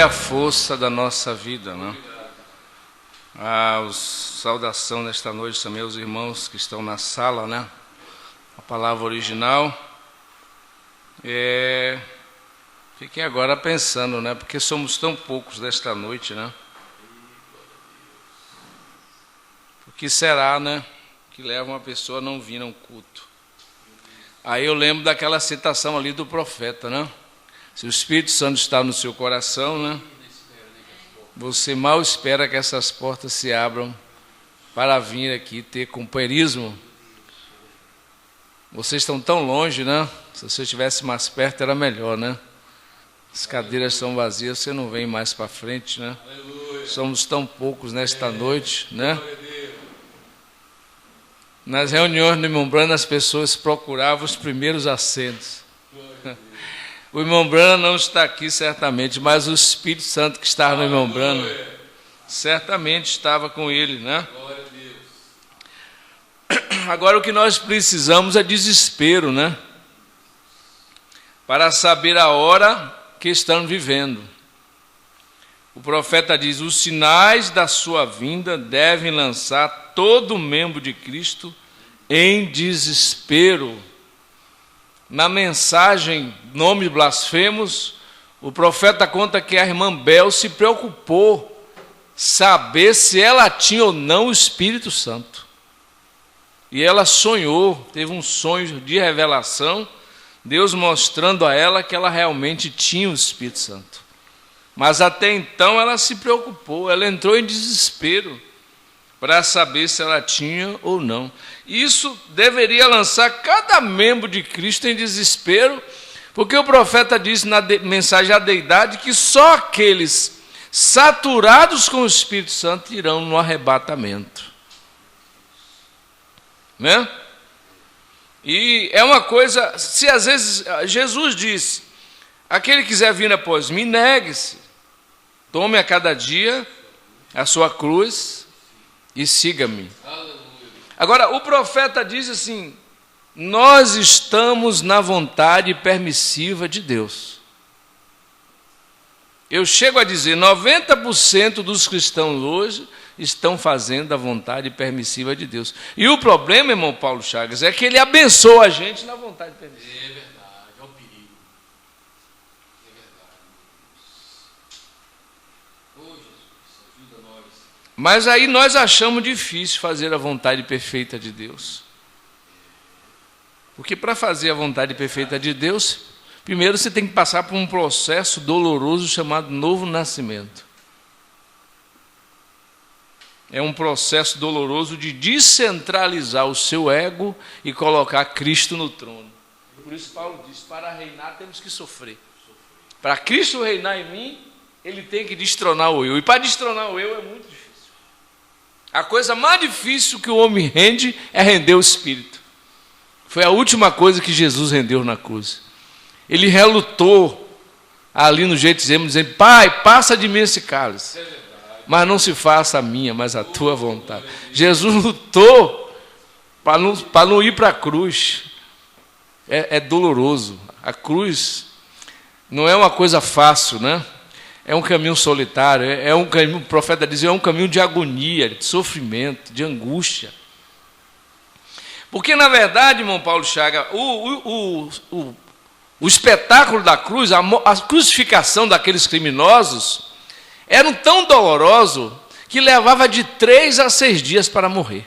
a força da nossa vida, né? Saudação nesta noite também aos irmãos que estão na sala, né? A palavra original. Fiquei agora pensando, né? Porque somos tão poucos nesta noite, né? O que será, né? Que leva uma pessoa a não vir a um culto. Aí eu lembro daquela citação ali do profeta, né? Se o Espírito Santo está no seu coração, né? Você mal espera que essas portas se abram para vir aqui ter companheirismo. Vocês estão tão longe, né? Se você estivesse mais perto era melhor, né? As cadeiras estão vazias, você não vem mais para frente, né? Aleluia. Somos tão poucos nesta noite, né? Nas reuniões do irmão Brana, as pessoas procuravam os primeiros assentos. O irmão Brana não está aqui certamente, mas o Espírito Santo que estava no irmão Brana certamente estava com ele, né? Agora o que nós precisamos é desespero, né? Para saber a hora que estamos vivendo. O profeta diz: os sinais da sua vinda devem lançar todo membro de Cristo em desespero. Na mensagem Nomes Blasfemos, o profeta conta que a irmã Bel se preocupou saber se ela tinha ou não o Espírito Santo. E ela sonhou, teve um sonho de revelação, Deus mostrando a ela que ela realmente tinha o Espírito Santo. Mas até então ela se preocupou, ela entrou em desespero para saber se ela tinha ou não. Isso deveria lançar cada membro de Cristo em desespero, porque o profeta disse na mensagem à deidade que só aqueles saturados com o Espírito Santo irão no arrebatamento. Né? E é uma coisa, se às vezes Jesus disse: aquele que quiser vir após mim, negue-se, tome a cada dia a sua cruz e siga-me. Agora, o profeta diz assim: nós estamos na vontade permissiva de Deus. Eu chego a dizer, 90% dos cristãos hoje estão fazendo a vontade permissiva de Deus. E o problema, irmão Paulo Chagas, é que ele abençoa a gente na vontade permissiva. É verdade, é o perigo. É verdade. Oh, Jesus, ajuda nós. Mas aí nós achamos difícil fazer a vontade perfeita de Deus. Porque para fazer a vontade perfeita de Deus, primeiro você tem que passar por um processo doloroso chamado novo nascimento. É um processo doloroso de descentralizar o seu ego e colocar Cristo no trono. Por isso Paulo diz: para reinar temos que sofrer. Para Cristo reinar em mim, ele tem que destronar o eu. E para destronar o eu é muito difícil. A coisa mais difícil que o homem rende é render o Espírito. Foi a última coisa que Jesus rendeu na cruz. Ele relutou ali no Getsemane, dizendo: Pai, passa de mim esse cálice, mas não se faça a minha, mas a tua vontade. Jesus lutou para não ir para a cruz. É doloroso. A cruz não é uma coisa fácil, né? É um caminho solitário, é um caminho, o profeta dizia, é um caminho de agonia, de sofrimento, de angústia. Porque, na verdade, irmão Paulo Chaga, o espetáculo da cruz, a crucificação daqueles criminosos, era tão doloroso que levava de 3 a 6 dias para morrer.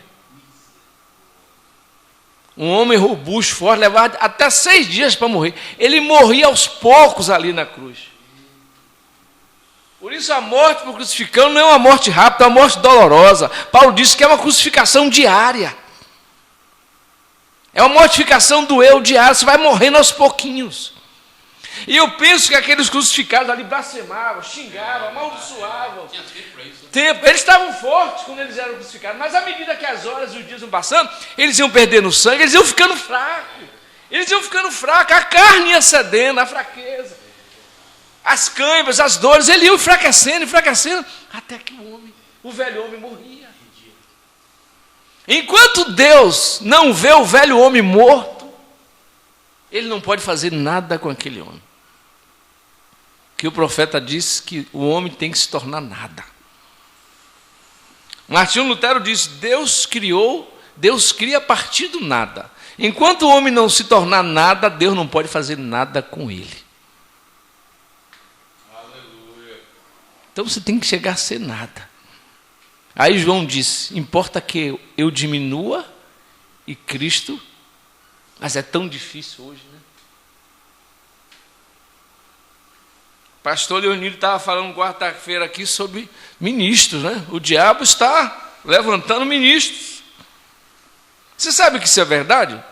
Um homem robusto, forte, levava até 6 dias para morrer. Ele morria aos poucos ali na cruz. Por isso a morte por crucificando não é uma morte rápida, é uma morte dolorosa. Paulo disse que é uma crucificação diária. É uma mortificação do eu diária, você vai morrendo aos pouquinhos. E eu penso que aqueles crucificados ali blasfemavam, xingavam, amaldiçoavam. Eles estavam fortes quando eles eram crucificados, mas à medida que as horas e os dias iam passando, eles iam perdendo sangue, eles iam ficando fracos. A carne ia cedendo, a fraqueza, as câimbras, as dores, eles iam enfraquecendo, até que o velho homem morria. Enquanto Deus não vê o velho homem morto, ele não pode fazer nada com aquele homem. que o profeta disse que o homem tem que se tornar nada. Martinho Lutero disse: Deus cria a partir do nada. Enquanto o homem não se tornar nada, Deus não pode fazer nada com ele. Aleluia. Então você tem que chegar a ser nada. Aí João disse: importa que eu diminua e Cristo... Mas é tão difícil hoje, né? Pastor Leonildo estava falando quarta-feira aqui sobre ministros, né? O diabo está levantando ministros. Você sabe que isso é verdade?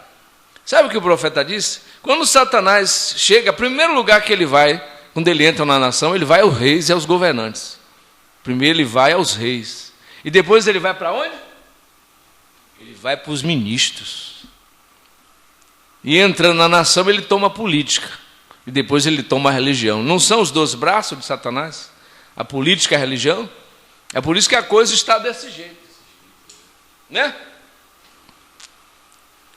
Sabe o que o profeta disse? Quando Satanás chega, o primeiro lugar que ele vai, quando ele entra na nação, ele vai aos reis e aos governantes. Primeiro ele vai aos reis. E depois ele vai para onde? Ele vai para os ministros. E entrando na nação, ele toma a política. E depois ele toma a religião. Não são os dois braços de Satanás? A política e a religião? É por isso que a coisa está desse jeito. Né?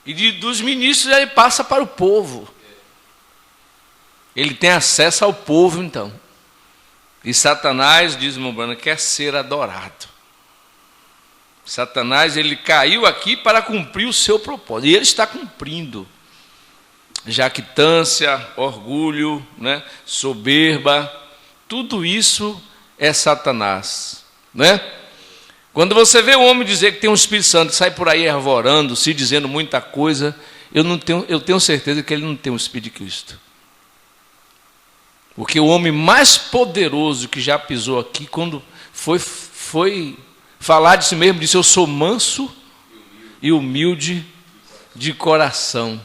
E dos ministros ele passa para o povo. Ele tem acesso ao povo, então. E Satanás, diz Mombrana, quer ser adorado. Satanás, ele caiu aqui para cumprir o seu propósito. E ele está cumprindo. Jactância, orgulho, né? Soberba, tudo isso é Satanás, né? Quando você vê o homem dizer que tem um Espírito Santo, sai por aí arvorando, se dizendo muita coisa, eu tenho certeza que ele não tem o Espírito de Cristo. Porque o homem mais poderoso que já pisou aqui, quando foi falar de si mesmo, disse: eu sou manso e humilde de coração.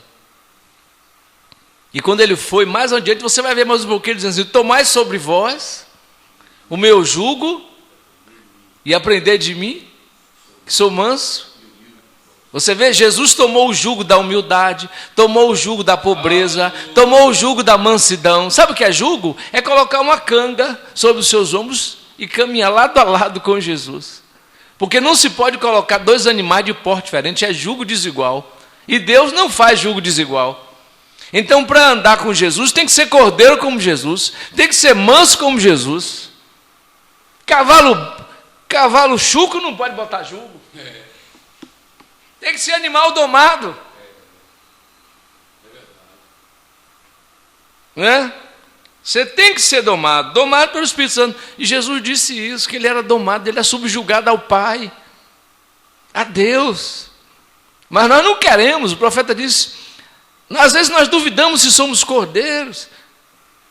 E quando ele foi mais adiante, você vai ver mais um pouquinho dizendo assim: tomai sobre vós o meu jugo e aprender de mim, que sou manso. Você vê, Jesus tomou o jugo da humildade, tomou o jugo da pobreza, tomou o jugo da mansidão. Sabe o que é jugo? É colocar uma canga sobre os seus ombros e caminhar lado a lado com Jesus. Porque não se pode colocar dois animais de porte diferente, é jugo desigual. E Deus não faz jugo desigual. Então, para andar com Jesus, tem que ser cordeiro como Jesus, tem que ser manso como Jesus. Cavalo chucro não pode botar jugo. Tem que ser animal domado. Né? Você tem que ser domado pelo Espírito Santo. E Jesus disse isso, que ele era domado, ele é subjugado ao Pai, a Deus. Mas nós não queremos, o profeta disse... Às vezes nós duvidamos se somos cordeiros.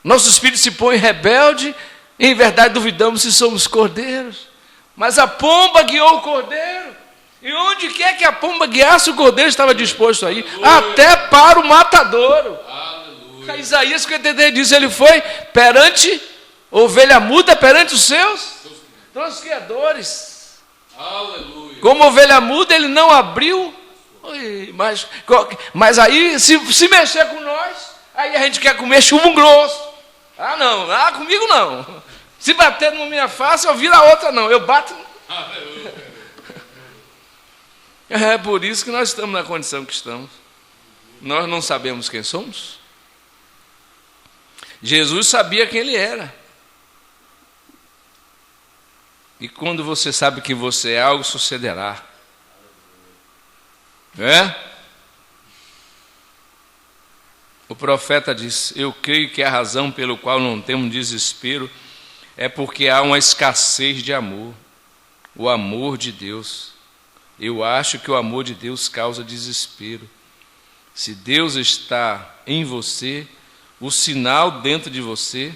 Nosso espírito se põe rebelde. E em verdade duvidamos se somos cordeiros. Mas a pomba guiou o cordeiro. E onde quer que a pomba guiasse, o cordeiro estava disposto a ir. Até para o matadouro. Aleluia. Isaías 53 diz: ele foi perante ovelha muda, perante os seus tosqueadores. Aleluia. Como ovelha muda, ele não abriu. Mas aí, se mexer com nós, aí a gente quer comer chumbo grosso. Ah, não, comigo não. Se bater na minha face, eu viro a outra, não. Eu bato. É por isso que nós estamos na condição que estamos. Nós não sabemos quem somos. Jesus sabia quem ele era. E quando você sabe que você é, algo sucederá. O profeta diz: eu creio que a razão pelo qual não temos desespero é porque há uma escassez de amor, o amor de Deus. Eu acho que o amor de Deus causa desespero. Se Deus está em você, o sinal dentro de você,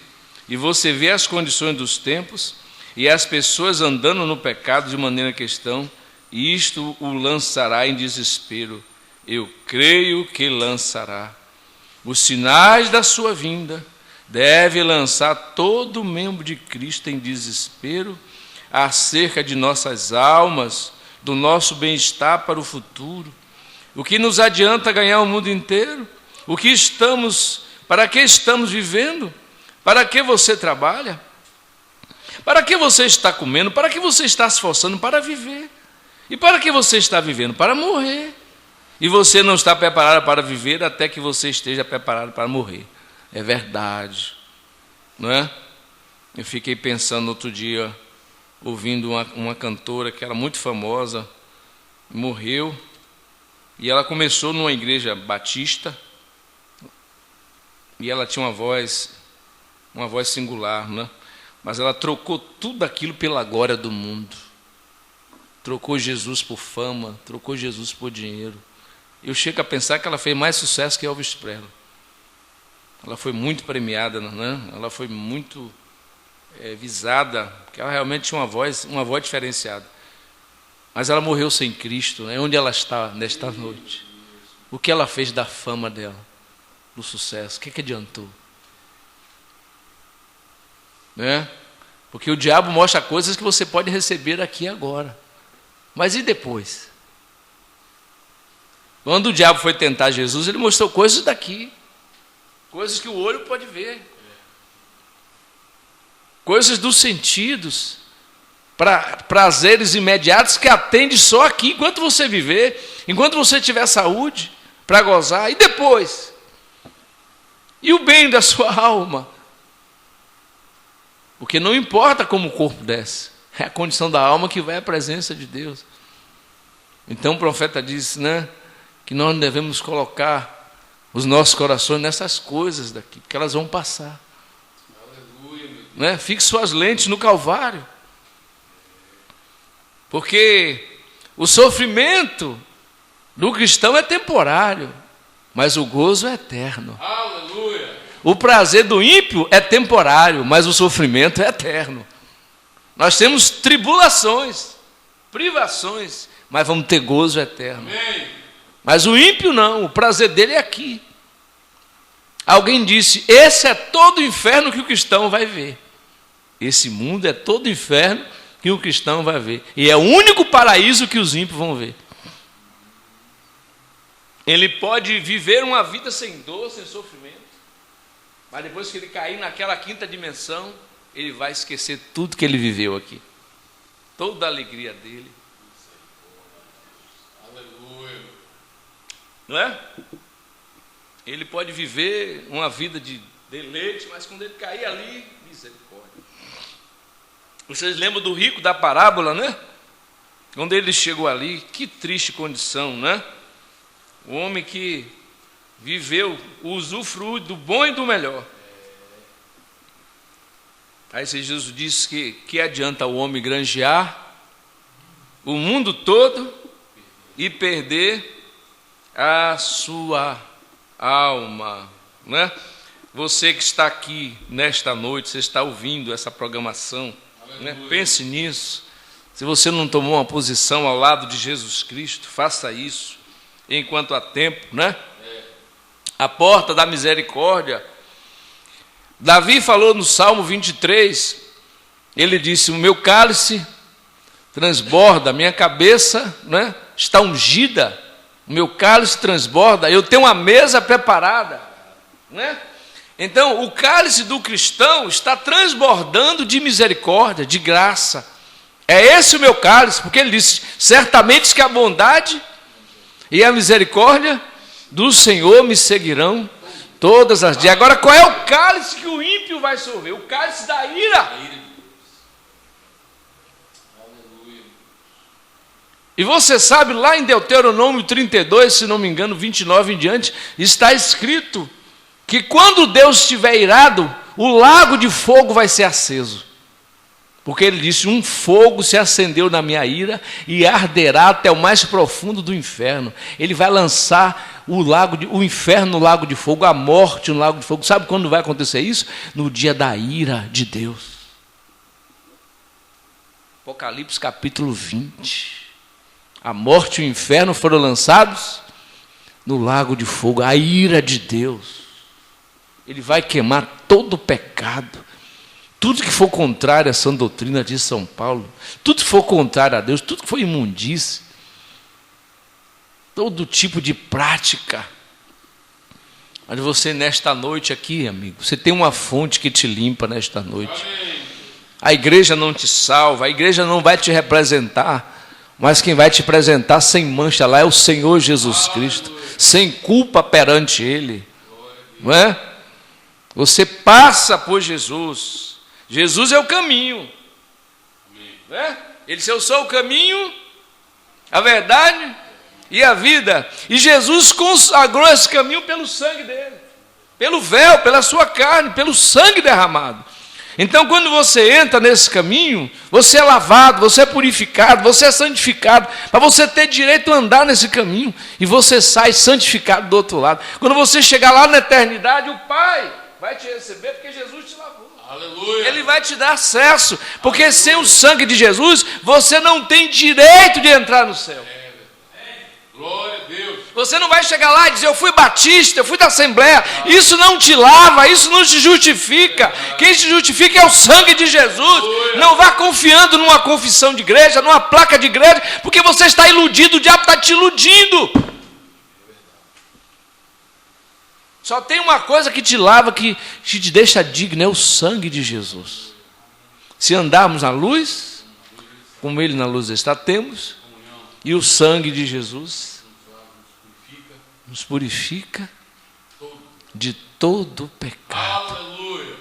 e você vê as condições dos tempos e as pessoas andando no pecado de maneira que estão, e isto o lançará em desespero. Eu creio que lançará. Os sinais da sua vinda devem lançar todo membro de Cristo em desespero acerca de nossas almas, do nosso bem-estar para o futuro. O que nos adianta ganhar o mundo inteiro? Para que estamos vivendo? Para que você trabalha? Para que você está comendo? Para que você está se esforçando para viver? E para que você está vivendo? Para morrer. E você não está preparado para viver até que você esteja preparado para morrer. É verdade. Não é? Eu fiquei pensando outro dia, ouvindo uma cantora que era muito famosa, morreu, e ela começou numa igreja batista, e ela tinha uma voz singular, né? Mas ela trocou tudo aquilo pela glória do mundo. Trocou Jesus por fama, trocou Jesus por dinheiro. Eu chego a pensar que ela fez mais sucesso que Elvis Presley. Ela foi muito premiada, né? Ela foi muito visada, porque ela realmente tinha uma voz diferenciada. Mas ela morreu sem Cristo, né? Onde ela está nesta noite? O que ela fez da fama dela, do sucesso? O que adiantou? Né? Porque o diabo mostra coisas que você pode receber aqui e agora. Mas e depois? Quando o diabo foi tentar Jesus, ele mostrou coisas daqui. Coisas que o olho pode ver. Coisas dos sentidos. Prazeres imediatos que atende só aqui, enquanto você viver, enquanto você tiver saúde, para gozar. E depois? E o bem da sua alma? Porque não importa como o corpo desce, é a condição da alma que vai à presença de Deus. Então o profeta disse, né, que nós não devemos colocar os nossos corações nessas coisas daqui, porque elas vão passar. Aleluia, né? Fixe suas lentes no Calvário. Porque o sofrimento do cristão é temporário, mas o gozo é eterno. Aleluia. O prazer do ímpio é temporário, mas o sofrimento é eterno. Nós temos tribulações, privações, mas vamos ter gozo eterno. Amém. Mas o ímpio não, o prazer dele é aqui. Alguém disse, esse é todo o inferno que o cristão vai ver. Esse mundo é todo o inferno que o cristão vai ver. E é o único paraíso que os ímpios vão ver. Ele pode viver uma vida sem dor, sem sofrimento. Mas depois que ele cair naquela quinta dimensão, ele vai esquecer tudo que ele viveu aqui. Toda a alegria dele. Aleluia. Não é? Ele pode viver uma vida de deleite, mas quando ele cair ali, misericórdia. Vocês lembram do rico da parábola, né? Quando ele chegou ali, que triste condição, né? O homem que viveu o usufruto do bom e do melhor. Aí Jesus disse que adianta o homem granjear o mundo todo e perder a sua alma, né? Você que está aqui nesta noite, você está ouvindo essa programação, né? Pense nisso. Se você não tomou uma posição ao lado de Jesus Cristo, faça isso enquanto há tempo, né? A porta da misericórdia. Davi falou no Salmo 23, ele disse, o meu cálice transborda, minha cabeça, né, está ungida, o meu cálice transborda, eu tenho uma mesa preparada, né? Então o cálice do cristão está transbordando de misericórdia, de graça. É esse o meu cálice, porque ele disse, certamente que a bondade e a misericórdia do Senhor me seguirão todas as dias. Agora, qual é o cálice que o ímpio vai sorver? O cálice da ira. E você sabe, lá em Deuteronômio 32, se não me engano, 29 em diante, está escrito que quando Deus estiver irado, o lago de fogo vai ser aceso. Porque ele disse, um fogo se acendeu na minha ira e arderá até o mais profundo do inferno. Ele vai lançar o inferno no lago de fogo, a morte no lago de fogo. Sabe quando vai acontecer isso? No dia da ira de Deus. Apocalipse capítulo 20. A morte e o inferno foram lançados no lago de fogo, a ira de Deus. Ele vai queimar todo o pecado. Tudo que for contrário à sã doutrina de São Paulo, tudo que for contrário a Deus, tudo que for imundície, todo tipo de prática. Mas você nesta noite aqui, amigo, você tem uma fonte que te limpa nesta noite. Amém. A igreja não te salva, a igreja não vai te representar, mas quem vai te apresentar sem mancha lá é o Senhor Jesus Cristo, sem culpa perante Ele. Não é? Você passa por Jesus. Jesus é o caminho. Né? Ele disse: eu sou o caminho, a verdade e a vida. E Jesus consagrou esse caminho pelo sangue dele, pelo véu, pela sua carne, pelo sangue derramado. Então, quando você entra nesse caminho, você é lavado, você é purificado, você é santificado, para você ter direito a andar nesse caminho, e você sai santificado do outro lado. Quando você chegar lá na eternidade, o Pai vai te receber, porque Jesus te lavou. Aleluia. Ele vai te dar acesso, porque aleluia, sem o sangue de Jesus, você não tem direito de entrar no céu. Glória a Deus. Você não vai chegar lá e dizer: eu fui batista, eu fui da Assembleia. Isso não te lava, isso não te justifica. Quem te justifica é o sangue de Jesus. Não vá confiando numa confissão de igreja, numa placa de igreja, porque você está iludido, o diabo está te iludindo. Só tem uma coisa que te lava, que te deixa digno, é o sangue de Jesus. Se andarmos na luz, como Ele na luz está, temos, e o sangue de Jesus nos purifica de todo pecado. Aleluia.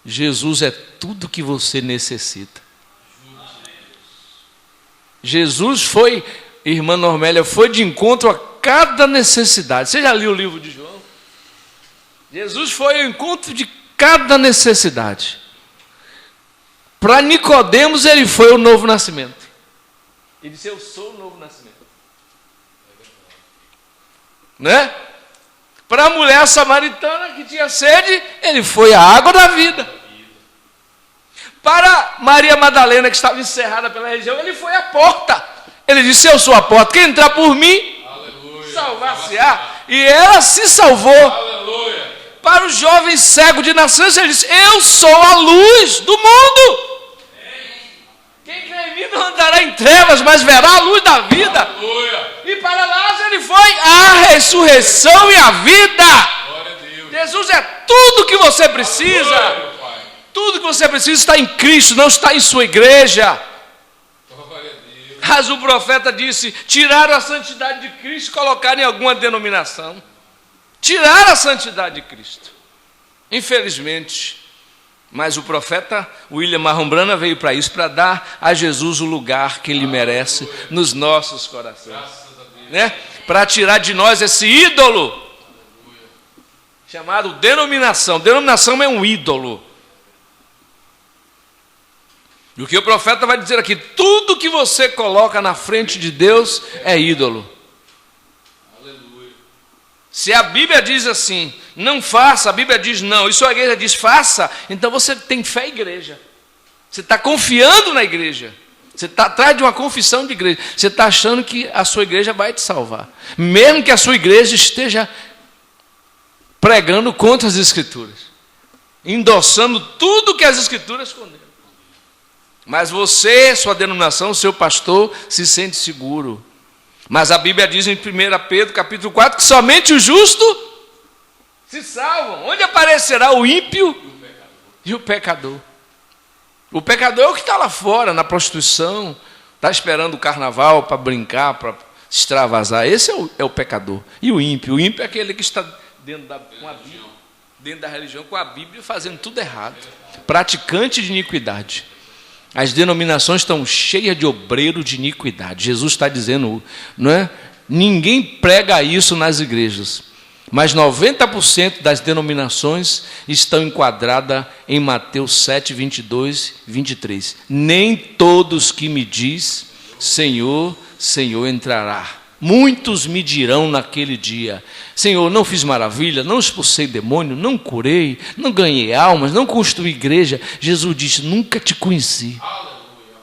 Jesus é tudo que você necessita. Jesus foi, irmã Normélia, foi de encontro a cada necessidade. Você já leu o livro de João? Jesus foi ao encontro de cada necessidade. Para Nicodemos, ele foi o novo nascimento. Ele disse: eu sou o novo nascimento. Né? Para a mulher samaritana que tinha sede, ele foi a água da vida. Para Maria Madalena, que estava encerrada pela região, ele foi a porta. Ele disse: eu sou a porta, quem entrar por mim, salvar-se-á. E ela se salvou. Aleluia. Para o jovem cego de nascença, ele disse: eu sou a luz do mundo. Quem crê em mim não andará em trevas, mas verá a luz da vida. Aleluia. E para Lázaro ele foi a ressurreição e a vida. Glória a Deus. Jesus é tudo que você precisa. Aleluia, Pai. Tudo que você precisa está em Cristo, não está em sua igreja. Glória a Deus. Mas o profeta disse: tiraram a santidade de Cristo e colocaram em alguma denominação. Tiraram a santidade de Cristo. Infelizmente. Mas o profeta William Marrombrana veio para isso, para dar a Jesus o lugar que ele merece nos nossos corações. Né? Para tirar de nós esse ídolo chamado denominação. Denominação é um ídolo. E o que o profeta vai dizer aqui: tudo que você coloca na frente de Deus é ídolo. Se a Bíblia diz assim, não faça, a Bíblia diz não, e sua igreja diz faça, então você tem fé em igreja. Você está confiando na igreja. Você está atrás de uma confissão de igreja. Você está achando que a sua igreja vai te salvar. Mesmo que a sua igreja esteja pregando contra as Escrituras. Endossando tudo que as Escrituras condenam. Mas você, sua denominação, seu pastor, se sente seguro. Mas a Bíblia diz em 1 Pedro capítulo 4 que somente o justo se salvam. Onde aparecerá o ímpio e o pecador? O pecador é o que está lá fora, na prostituição, está esperando o carnaval para brincar, para extravasar. Esse é o pecador. E o ímpio? O ímpio é aquele que está dentro da religião, com a Bíblia, fazendo tudo errado. Praticante de iniquidade. As denominações estão cheias de obreiro de iniquidade. Jesus está dizendo, não é? Ninguém prega isso nas igrejas, mas 90% das denominações estão enquadradas em Mateus 7, 22, 23. Nem todos que me diz Senhor, Senhor entrará. Muitos me dirão naquele dia: Senhor, não fiz maravilha, não expulsei demônio, não curei, não ganhei almas, não construí igreja. Jesus disse: nunca te conheci. Aleluia.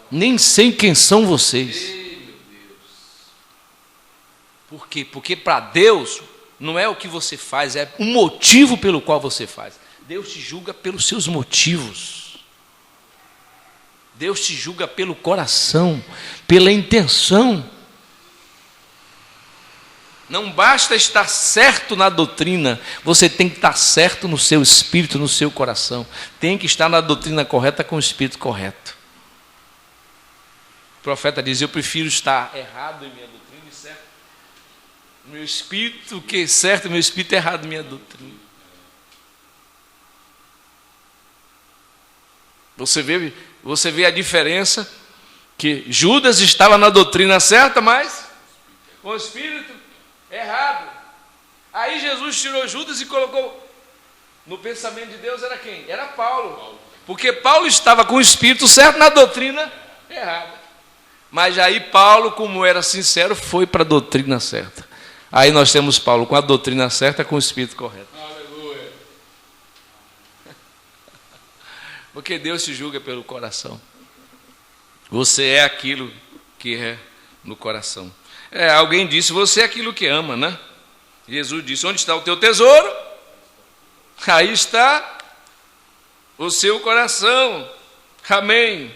Nem sei quem são vocês. Por quê? Porque para Deus não é o que você faz, é o motivo pelo qual você faz. Deus te julga pelos seus motivos. Deus te julga pelo coração, pela intenção. Não basta estar certo na doutrina, você tem que estar certo no seu espírito, no seu coração. Tem que estar na doutrina correta com o espírito correto. O profeta diz: eu prefiro estar errado em minha doutrina e certo no meu espírito, que certo no meu espírito e errado em minha doutrina. Você vê a diferença, que Judas estava na doutrina certa, mas com o espírito errado. Aí Jesus tirou Judas e colocou no pensamento de Deus, era quem? Era Paulo. Porque Paulo estava com o espírito certo na doutrina errada. Mas aí Paulo, como era sincero, foi para a doutrina certa. Aí nós temos Paulo com a doutrina certa, com o espírito correto. Aleluia. Porque Deus se julga pelo coração. Você é aquilo que é no coração. Alguém disse, você é aquilo que ama, né? Jesus disse, onde está o teu tesouro? Aí está o seu coração. Amém.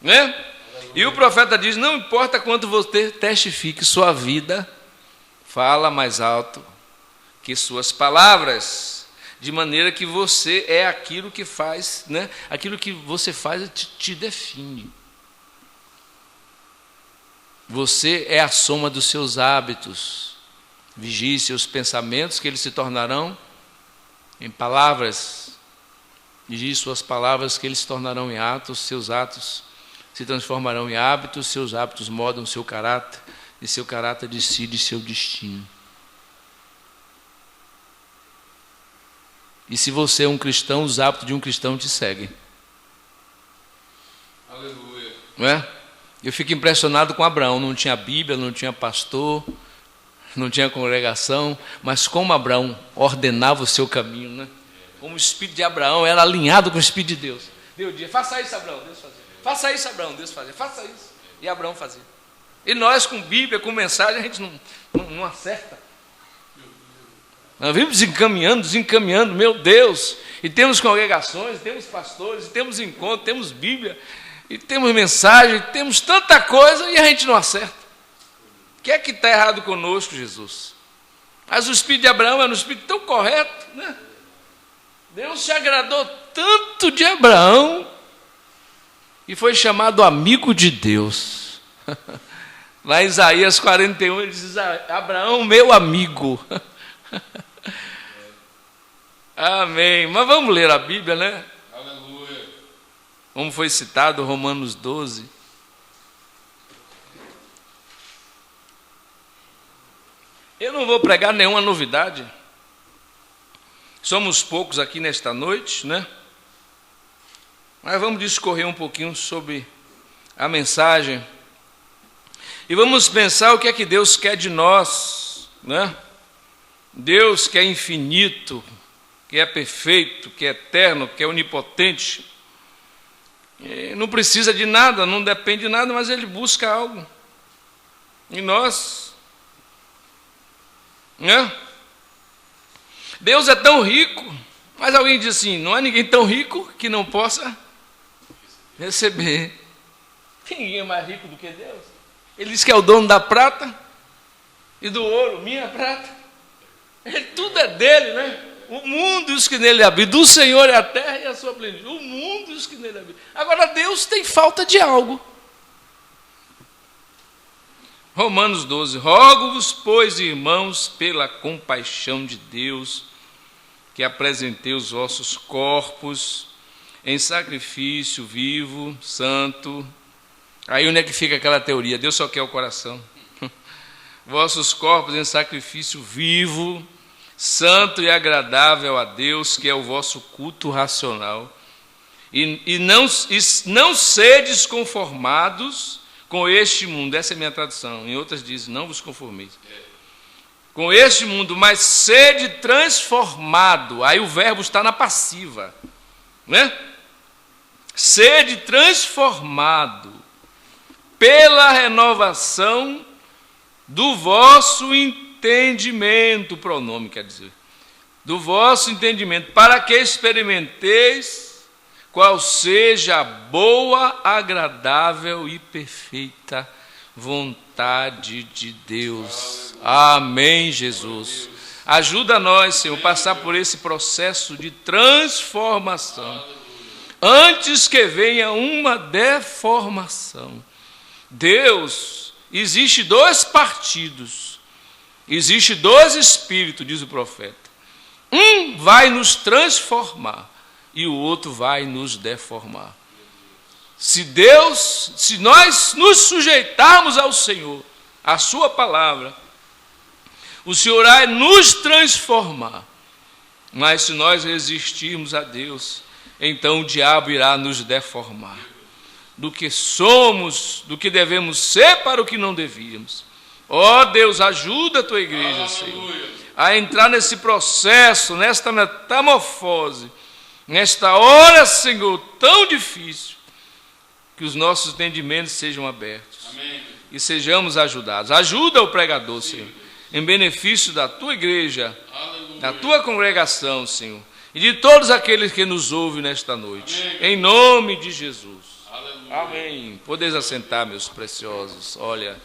Né? E o profeta diz, não importa quanto você testifique, sua vida fala mais alto que suas palavras. De maneira que você é aquilo que faz, né? Aquilo que você faz te define. Você é a soma dos seus hábitos. Vigie seus pensamentos, que eles se tornarão em palavras. Vigie suas palavras, que eles se tornarão em atos. Seus atos se transformarão em hábitos. Seus hábitos moldam seu caráter. E seu caráter decide seu destino. E se você é um cristão, os hábitos de um cristão te seguem. Aleluia. Não é? Eu fico impressionado com Abraão. Não tinha Bíblia, não tinha pastor, não tinha congregação, mas como Abraão ordenava o seu caminho, né? Como o espírito de Abraão era alinhado com o espírito de Deus. Deus dizia, faça isso, Abraão, Deus fazia. Faça isso, Abraão, Deus fazia. Faça isso. E Abraão fazia. E nós com Bíblia, com mensagem, a gente não acerta. Nós vimos desencaminhando, meu Deus. E temos congregações, temos pastores, temos encontros, temos Bíblia, e temos mensagem, temos tanta coisa e a gente não acerta. O que é que está errado conosco, Jesus? Mas o espírito de Abraão era um espírito tão correto, né? Deus se agradou tanto de Abraão e foi chamado amigo de Deus. Lá em Isaías 41 ele diz, Abraão, meu amigo. Amém. Mas vamos ler a Bíblia, né? Aleluia. Como foi citado, Romanos 12. Eu não vou pregar nenhuma novidade. Somos poucos aqui nesta noite, né? Mas vamos discorrer um pouquinho sobre a mensagem. E vamos pensar o que é que Deus quer de nós, né? Deus que é infinito, que é perfeito, que é eterno, que é onipotente, não precisa de nada, não depende de nada, mas Ele busca algo em nós, né? Deus é tão rico, mas alguém diz assim, não há ninguém tão rico que não possa receber. Tem ninguém mais rico do que Deus? Ele diz que é o dono da prata e do ouro, minha prata. Tudo é dele, né? O mundo e os que nele habitam. Do Senhor é a terra e a sua plenitude. O mundo e os que nele habitam. Agora Deus tem falta de algo. Romanos 12. Rogo-vos, pois, irmãos, pela compaixão de Deus, que apresentei os vossos corpos em sacrifício vivo, santo. Aí onde é que fica aquela teoria? Deus só quer o coração. Vossos corpos em sacrifício vivo, santo e agradável a Deus, que é o vosso culto racional. E não sedes conformados com este mundo. Essa é a minha tradução. Em outras diz, não vos conformeis com este mundo, mas sede transformado. Aí o verbo está na passiva, né? Sede transformado pela renovação do vosso entendimento, o pronome quer dizer, do vosso entendimento, para que experimenteis qual seja a boa, agradável e perfeita vontade de Deus. Amém, Jesus. Ajuda nós, Senhor, a passar por esse processo de transformação, antes que venha uma deformação. Deus, existe dois partidos, existe dois espíritos, diz o profeta. Um vai nos transformar e o outro vai nos deformar. se nós nos sujeitarmos ao Senhor, à sua palavra, o Senhor vai nos transformar. Mas se nós resistirmos a Deus, então o diabo irá nos deformar do que somos, do que devemos ser para o que não devíamos. Ó Deus, ajuda a tua igreja, Senhor, a entrar nesse processo, nesta metamorfose, nesta hora, Senhor, tão difícil, que os nossos entendimentos sejam abertos. Amém. E sejamos ajudados. Ajuda o pregador, Senhor, em benefício da tua igreja, aleluia, da tua congregação, Senhor, e de todos aqueles que nos ouvem nesta noite. Amém. Em nome de Jesus. Aleluia. Amém. Podeis assentar, meus preciosos. Olha,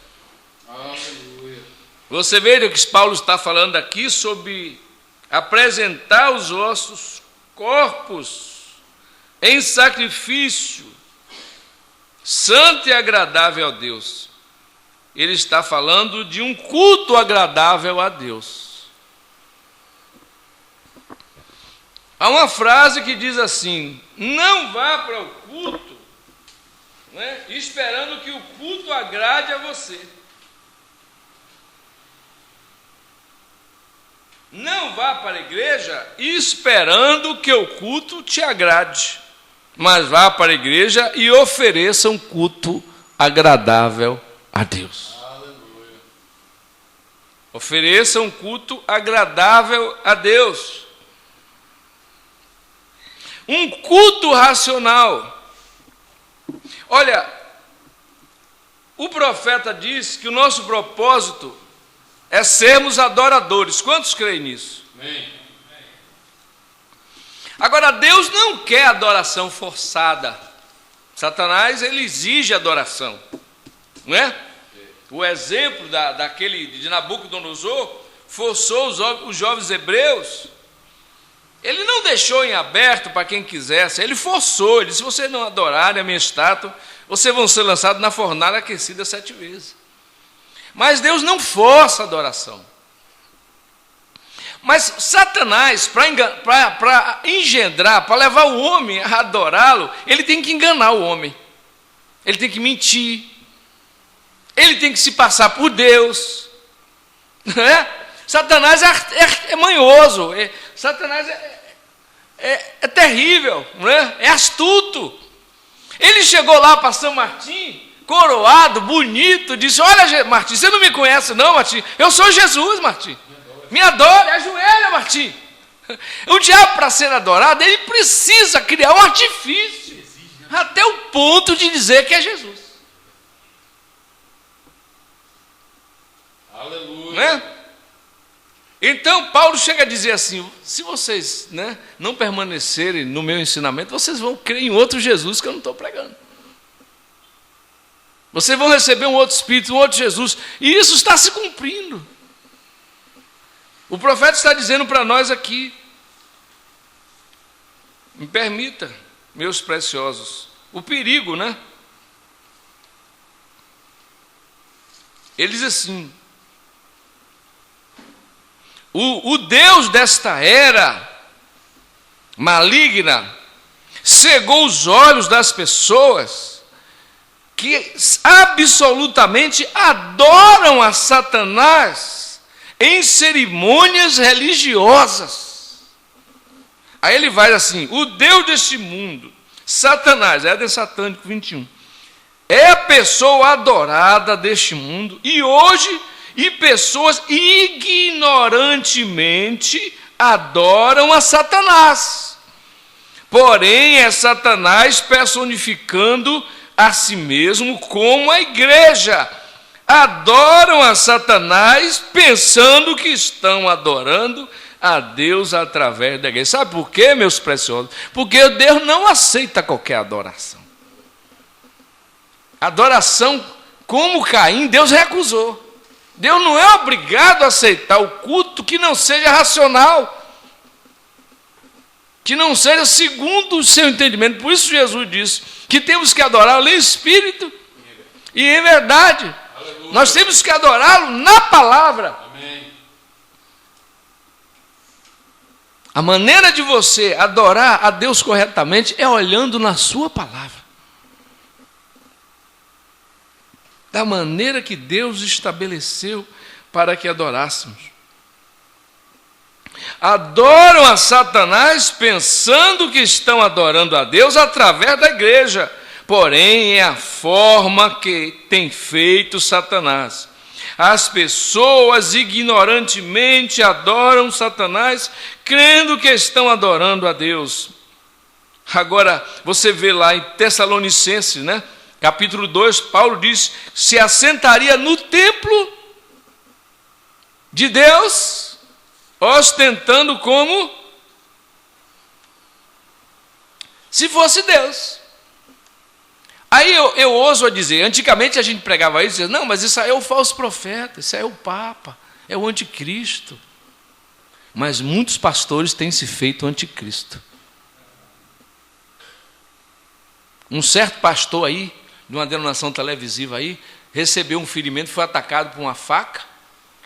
aleluia. Você vê que Paulo está falando aqui sobre apresentar os vossos corpos em sacrifício santo e agradável a Deus. Ele está falando de um culto agradável a Deus. Há uma frase que diz assim: não vá para o culto, né, esperando que o culto agrade a você. Não vá para a igreja esperando que o culto te agrade, mas vá para a igreja e ofereça um culto agradável a Deus. Aleluia. Ofereça um culto agradável a Deus. Um culto racional. Olha, o profeta diz que o nosso propósito é sermos adoradores. Quantos creem nisso? Amém. Agora, Deus não quer adoração forçada. Satanás, ele exige adoração, não é? O exemplo daquele de Nabucodonosor forçou os jovens hebreus. Ele não deixou em aberto para quem quisesse, ele forçou. Ele disse: se vocês não adorarem a minha estátua, vocês vão ser lançados na fornalha aquecida 7 vezes. Mas Deus não força a adoração. Mas Satanás, para engendrar, para levar o homem a adorá-lo, ele tem que enganar o homem. Ele tem que mentir. Ele tem que se passar por Deus. Satanás é manhoso. Satanás é terrível, não é? É astuto. Ele chegou lá para São Martim, coroado, bonito, disse: olha, Martim, você não me conhece não, Martim? Eu sou Jesus, Martim. Me adore, ajoelha, Martim. O diabo, para ser adorado, ele precisa criar um artifício, até o ponto de dizer que é Jesus. Aleluia. Né? Então, Paulo chega a dizer assim: se vocês, né, não permanecerem no meu ensinamento, vocês vão crer em outro Jesus que eu não estou pregando. Vocês vão receber um outro Espírito, um outro Jesus. E isso está se cumprindo. O profeta está dizendo para nós aqui. Me permita, meus preciosos, o perigo, né? Ele diz assim: o Deus desta era maligna cegou os olhos das pessoas que absolutamente adoram a Satanás em cerimônias religiosas. Aí ele vai assim: o Deus deste mundo, Satanás, Éden Satânico 21, é a pessoa adorada deste mundo, e pessoas ignorantemente adoram a Satanás. Porém, é Satanás personificando a si mesmo como a igreja. Adoram a Satanás pensando que estão adorando a Deus através da igreja. Sabe por quê, meus preciosos? Porque Deus não aceita qualquer adoração. Adoração como Caim, Deus recusou. Deus não é obrigado a aceitar o culto que não seja racional, que não seja segundo o seu entendimento. Por isso Jesus disse que temos que adorá-lo em espírito e em verdade. Aleluia. Nós temos que adorá-lo na palavra. Amém. A maneira de você adorar a Deus corretamente é olhando na sua palavra. da maneira que Deus estabeleceu para que adorássemos. Adoram a Satanás pensando que estão adorando a Deus através da igreja, porém é a forma que tem feito Satanás. As pessoas ignorantemente adoram Satanás, crendo que estão adorando a Deus. Agora, você vê lá em Tessalonicenses, né? Capítulo 2, Paulo diz: se assentaria no templo de Deus, ostentando como se fosse Deus. Aí eu ouso a dizer, antigamente a gente pregava isso e dizia, não, mas isso aí é o falso profeta, isso aí é o Papa, é o anticristo. Mas muitos pastores têm se feito anticristo. Um certo pastor aí, de uma denominação televisiva aí, recebeu um ferimento, foi atacado por uma faca,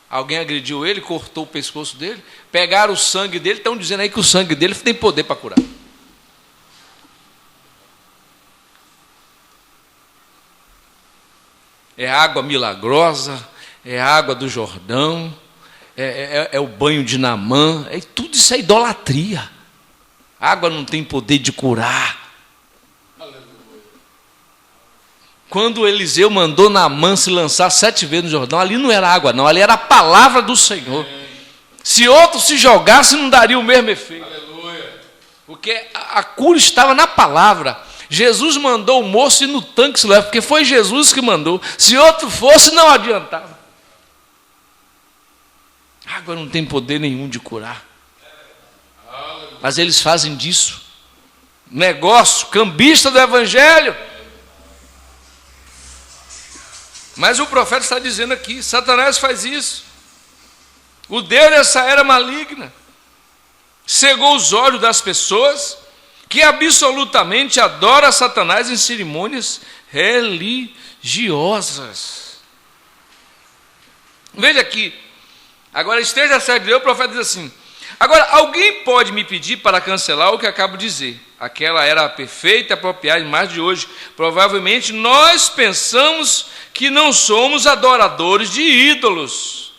alguém agrediu ele, cortou o pescoço dele, pegaram o sangue dele, estão dizendo aí que o sangue dele tem poder para curar. É água milagrosa, é água do Jordão, é o banho de Naamã, tudo isso é idolatria. A água não tem poder de curar. Quando Eliseu mandou Naamã se lançar 7 vezes no Jordão, ali não era água não, ali era a palavra do Senhor. Se outro se jogasse, não daria o mesmo efeito. Aleluia. Porque a cura estava na palavra. Jesus mandou o moço ir no tanque se levar, porque foi Jesus que mandou. Se outro fosse, não adiantava. A água não tem poder nenhum de curar. Mas eles fazem disso negócio, cambista do evangelho. Mas o profeta está dizendo aqui, Satanás faz isso. O Deus dessa era maligna cegou os olhos das pessoas que absolutamente adoram a Satanás em cerimônias religiosas. Veja aqui, agora esteja certo de Deus, o profeta diz assim, agora alguém pode me pedir para cancelar o que acabo de dizer? Aquela era a perfeita e apropriada imagem de hoje. Provavelmente nós pensamos que não somos adoradores de ídolos,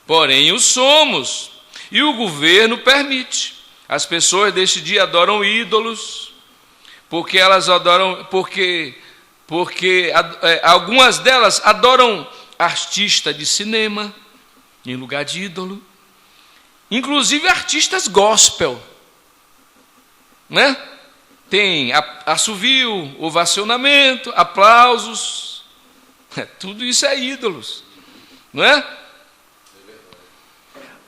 porém o somos, e o governo permite. As pessoas deste dia adoram ídolos, porque elas adoram, porque algumas delas adoram artista de cinema, em lugar de ídolo, inclusive artistas gospel, né? Tem assovio, ovacionamento, aplausos, tudo isso é ídolos, não é?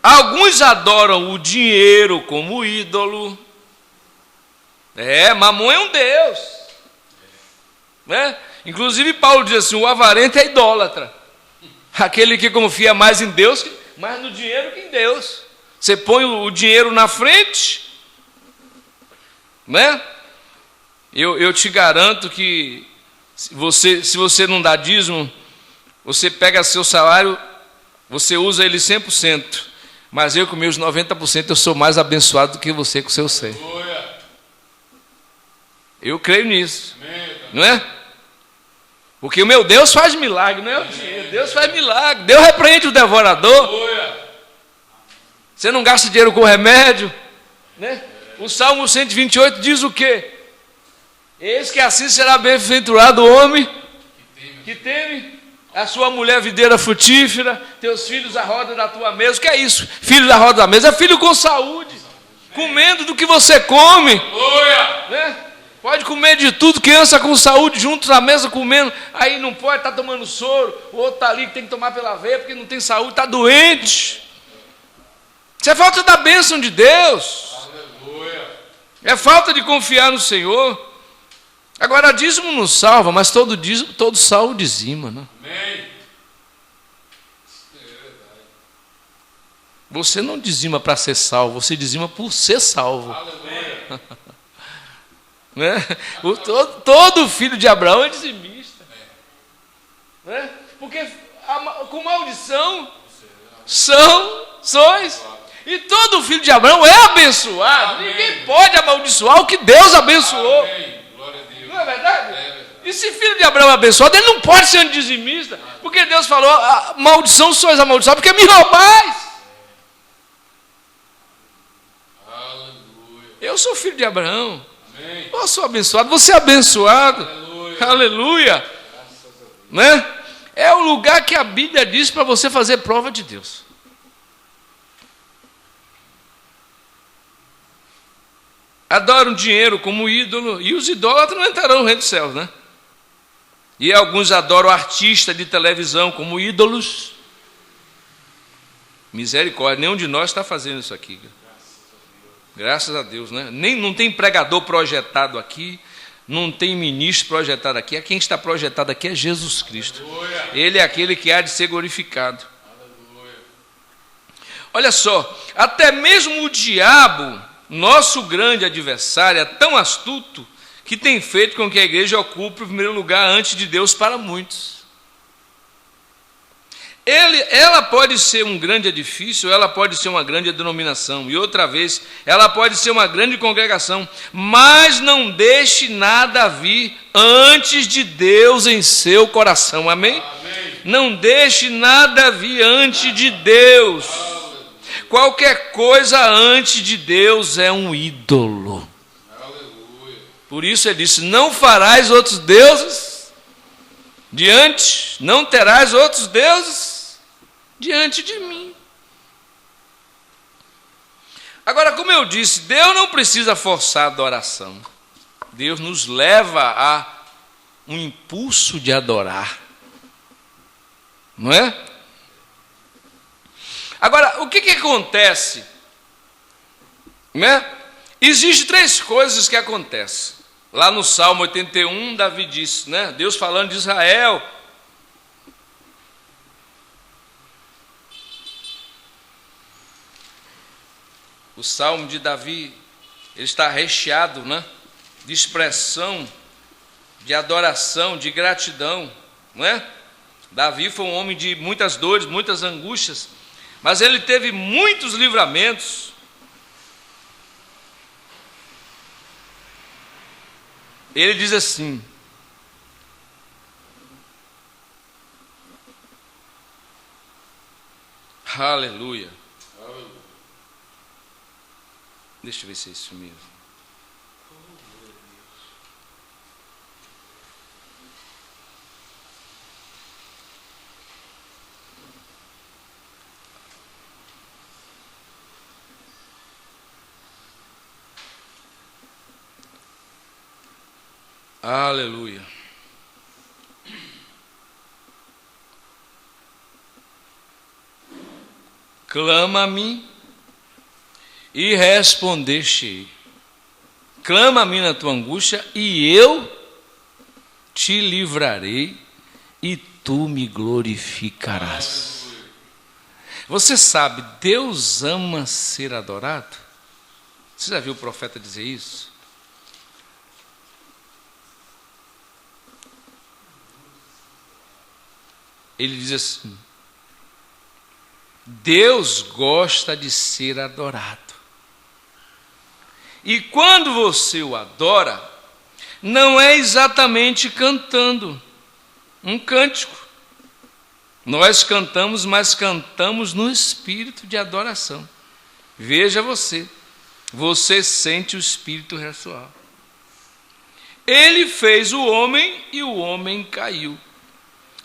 Alguns adoram o dinheiro como ídolo. Mamon é um deus, né? Inclusive Paulo diz assim, o avarento é idólatra, aquele que confia mais em Deus, mais no dinheiro que em Deus. Você põe o dinheiro na frente, né? Eu te garanto que se você não dá dízimo, você pega seu salário, você usa ele 100%. Mas eu com meus 90% eu sou mais abençoado do que você com seu 100%. Eu creio nisso. Não é? Porque o meu Deus faz milagre, não é o dinheiro. Deus faz milagre. Deus repreende o devorador. Você não gasta dinheiro com remédio, né? O Salmo 128 diz o quê? Eis que assim será bem-aventurado o homem que teme a sua mulher videira frutífera, teus filhos à roda da tua mesa. O que é isso? Filho da roda da mesa é filho com saúde, comendo do que você come, né? Pode comer de tudo, criança com saúde junto na mesa comendo, aí não pode, está tomando soro, o outro está ali que tem que tomar pela veia porque não tem saúde, está doente. Isso é falta da bênção de Deus. Aleluia. É falta de confiar no Senhor. Agora, dízimo não salva, mas todo salvo dizima, né? Amém. Você não dizima para ser salvo, você dizima por ser salvo. Aleluia. Né? Todo filho de Abraão é dizimista. Né? Porque com maldição sois. E todo filho de Abraão é abençoado. Amém. Ninguém pode amaldiçoar o que Deus abençoou. Amém. Não é verdade? E se filho de Abraão é abençoado, ele não pode ser um dizimista, porque Deus falou, a maldição sois amaldiçoados, porque me roubais. Aleluia. Eu sou filho de Abraão. Amém. Eu sou abençoado, você é abençoado. Aleluia. Aleluia. Graças a Deus. Né? É o lugar que a Bíblia diz para você fazer prova de Deus. Adoram dinheiro como ídolo, e os idólatras não entrarão no reino dos céus, né? E alguns adoram artistas de televisão como ídolos. Misericórdia, nenhum de nós está fazendo isso aqui. Graças a Deus, né? Não tem pregador projetado aqui, não tem ministro projetado aqui. Quem está projetado aqui é Jesus Cristo. Aleluia. Ele é aquele que há de ser glorificado. Aleluia. Olha só, até mesmo o diabo, nosso grande adversário, é tão astuto que tem feito com que a igreja ocupe o primeiro lugar antes de Deus para muitos. Ela pode ser um grande edifício, ela pode ser uma grande denominação, e outra vez, ela pode ser uma grande congregação, mas não deixe nada vir antes de Deus em seu coração, amém? Amém. Não deixe nada vir antes de Deus. Qualquer coisa antes de Deus é um ídolo. Aleluia. Por isso ele disse, não farás outros deuses não terás outros deuses diante de mim. Agora, como eu disse, Deus não precisa forçar a adoração. Deus nos leva a um impulso de adorar. Não é? Agora, o que acontece? Né? Existem 3 coisas que acontecem. Lá no Salmo 81, Davi disse, né? Deus falando de Israel. O Salmo de Davi, ele está recheado, né? De expressão, de adoração, de gratidão, não é? Davi foi um homem de muitas dores, muitas angústias, mas ele teve muitos livramentos. Ele diz assim: aleluia. Deixa eu ver se é isso mesmo. Aleluia. Clama-me e respondeste. Clama-me na tua angústia e eu te livrarei e tu me glorificarás. Você sabe, Deus ama ser adorado? Você já viu o profeta dizer isso? Ele diz assim: Deus gosta de ser adorado. E quando você o adora, não é exatamente cantando um cântico. Nós cantamos, mas cantamos no espírito de adoração. Veja você sente o espírito ressoar. Ele fez o homem e o homem caiu.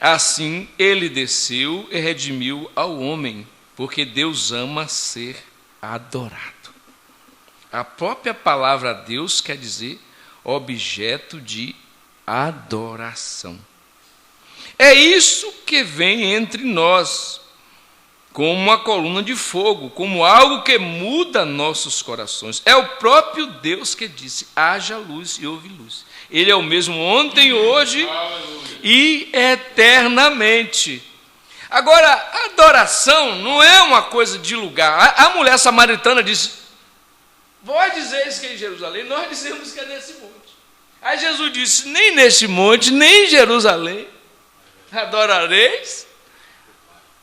Assim ele desceu e redimiu ao homem, porque Deus ama ser adorado. A própria palavra Deus quer dizer objeto de adoração. É isso que vem entre nós, como uma coluna de fogo, como algo que muda nossos corações. É o próprio Deus que disse: haja luz e houve luz. Ele é o mesmo ontem, hoje e eternamente. Agora, a adoração não é uma coisa de lugar. A mulher samaritana disse: vós dizeis que é em Jerusalém, nós dizemos que é nesse monte. Aí Jesus disse: nem neste monte, nem em Jerusalém adorareis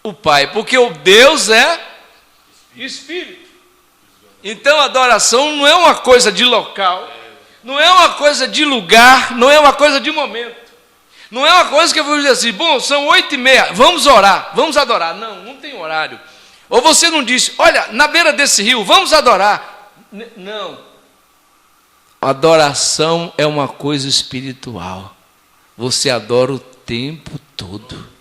o Pai, porque o Deus é Espírito. Então a adoração não é uma coisa de local, não é uma coisa de lugar, não é uma coisa de momento. Não é uma coisa que eu vou dizer assim, bom, são 8h30, vamos orar, vamos adorar. Não, não tem horário. Ou você não disse, olha, na beira desse rio, vamos adorar. Não. Adoração é uma coisa espiritual. Você adora o tempo todo.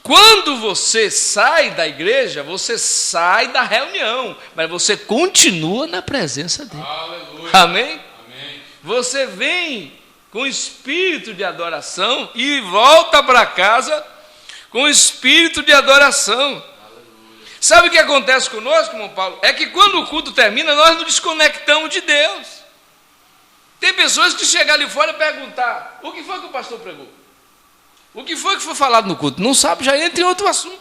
Quando você sai da igreja, você sai da reunião, mas você continua na presença dele. Aleluia. Amém? Amém. Você vem com espírito de adoração e volta para casa com espírito de adoração. Sabe o que acontece conosco, irmão Paulo? É que quando o culto termina, nós nos desconectamos de Deus. Tem pessoas que chegam ali fora e perguntar, o que foi que o pastor pregou? O que foi falado no culto? Não sabe, já entra em outro assunto.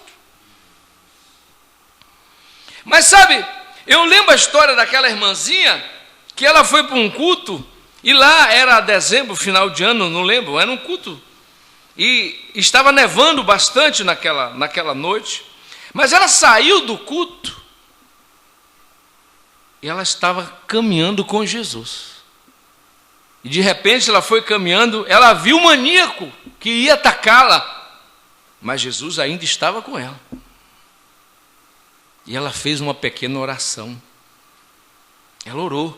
Mas sabe, eu lembro a história daquela irmãzinha, que ela foi para um culto, e lá era dezembro, final de ano, não lembro, era um culto. E estava nevando bastante naquela noite. Mas ela saiu do culto e ela estava caminhando com Jesus. E de repente ela foi caminhando, ela viu o maníaco que ia atacá-la, mas Jesus ainda estava com ela. E ela fez uma pequena oração. Ela orou.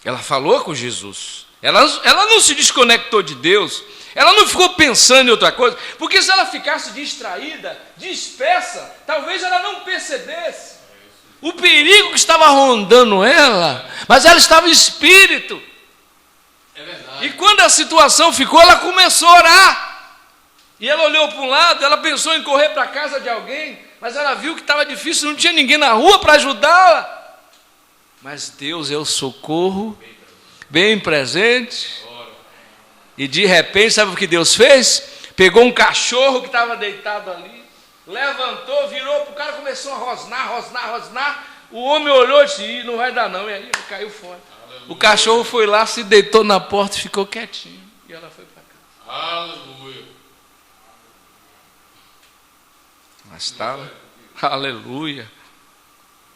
Ela falou com Jesus. Ela não se desconectou de Deus. Ela não ficou pensando em outra coisa, porque se ela ficasse distraída, dispersa, talvez ela não percebesse o perigo que estava rondando ela, mas ela estava em espírito. É verdade. E quando a situação ficou, ela começou a orar. E ela olhou para um lado, ela pensou em correr para a casa de alguém, mas ela viu que estava difícil, não tinha ninguém na rua para ajudá-la. Mas Deus é o socorro bem presente. E de repente, sabe o que Deus fez? Pegou um cachorro que estava deitado ali, levantou, virou para o cara, começou a rosnar. O homem olhou e disse, não vai dar não, e aí ele caiu fora. Aleluia. O cachorro foi lá, se deitou na porta e ficou quietinho. E ela foi para casa. Aleluia. Mas estava, aleluia.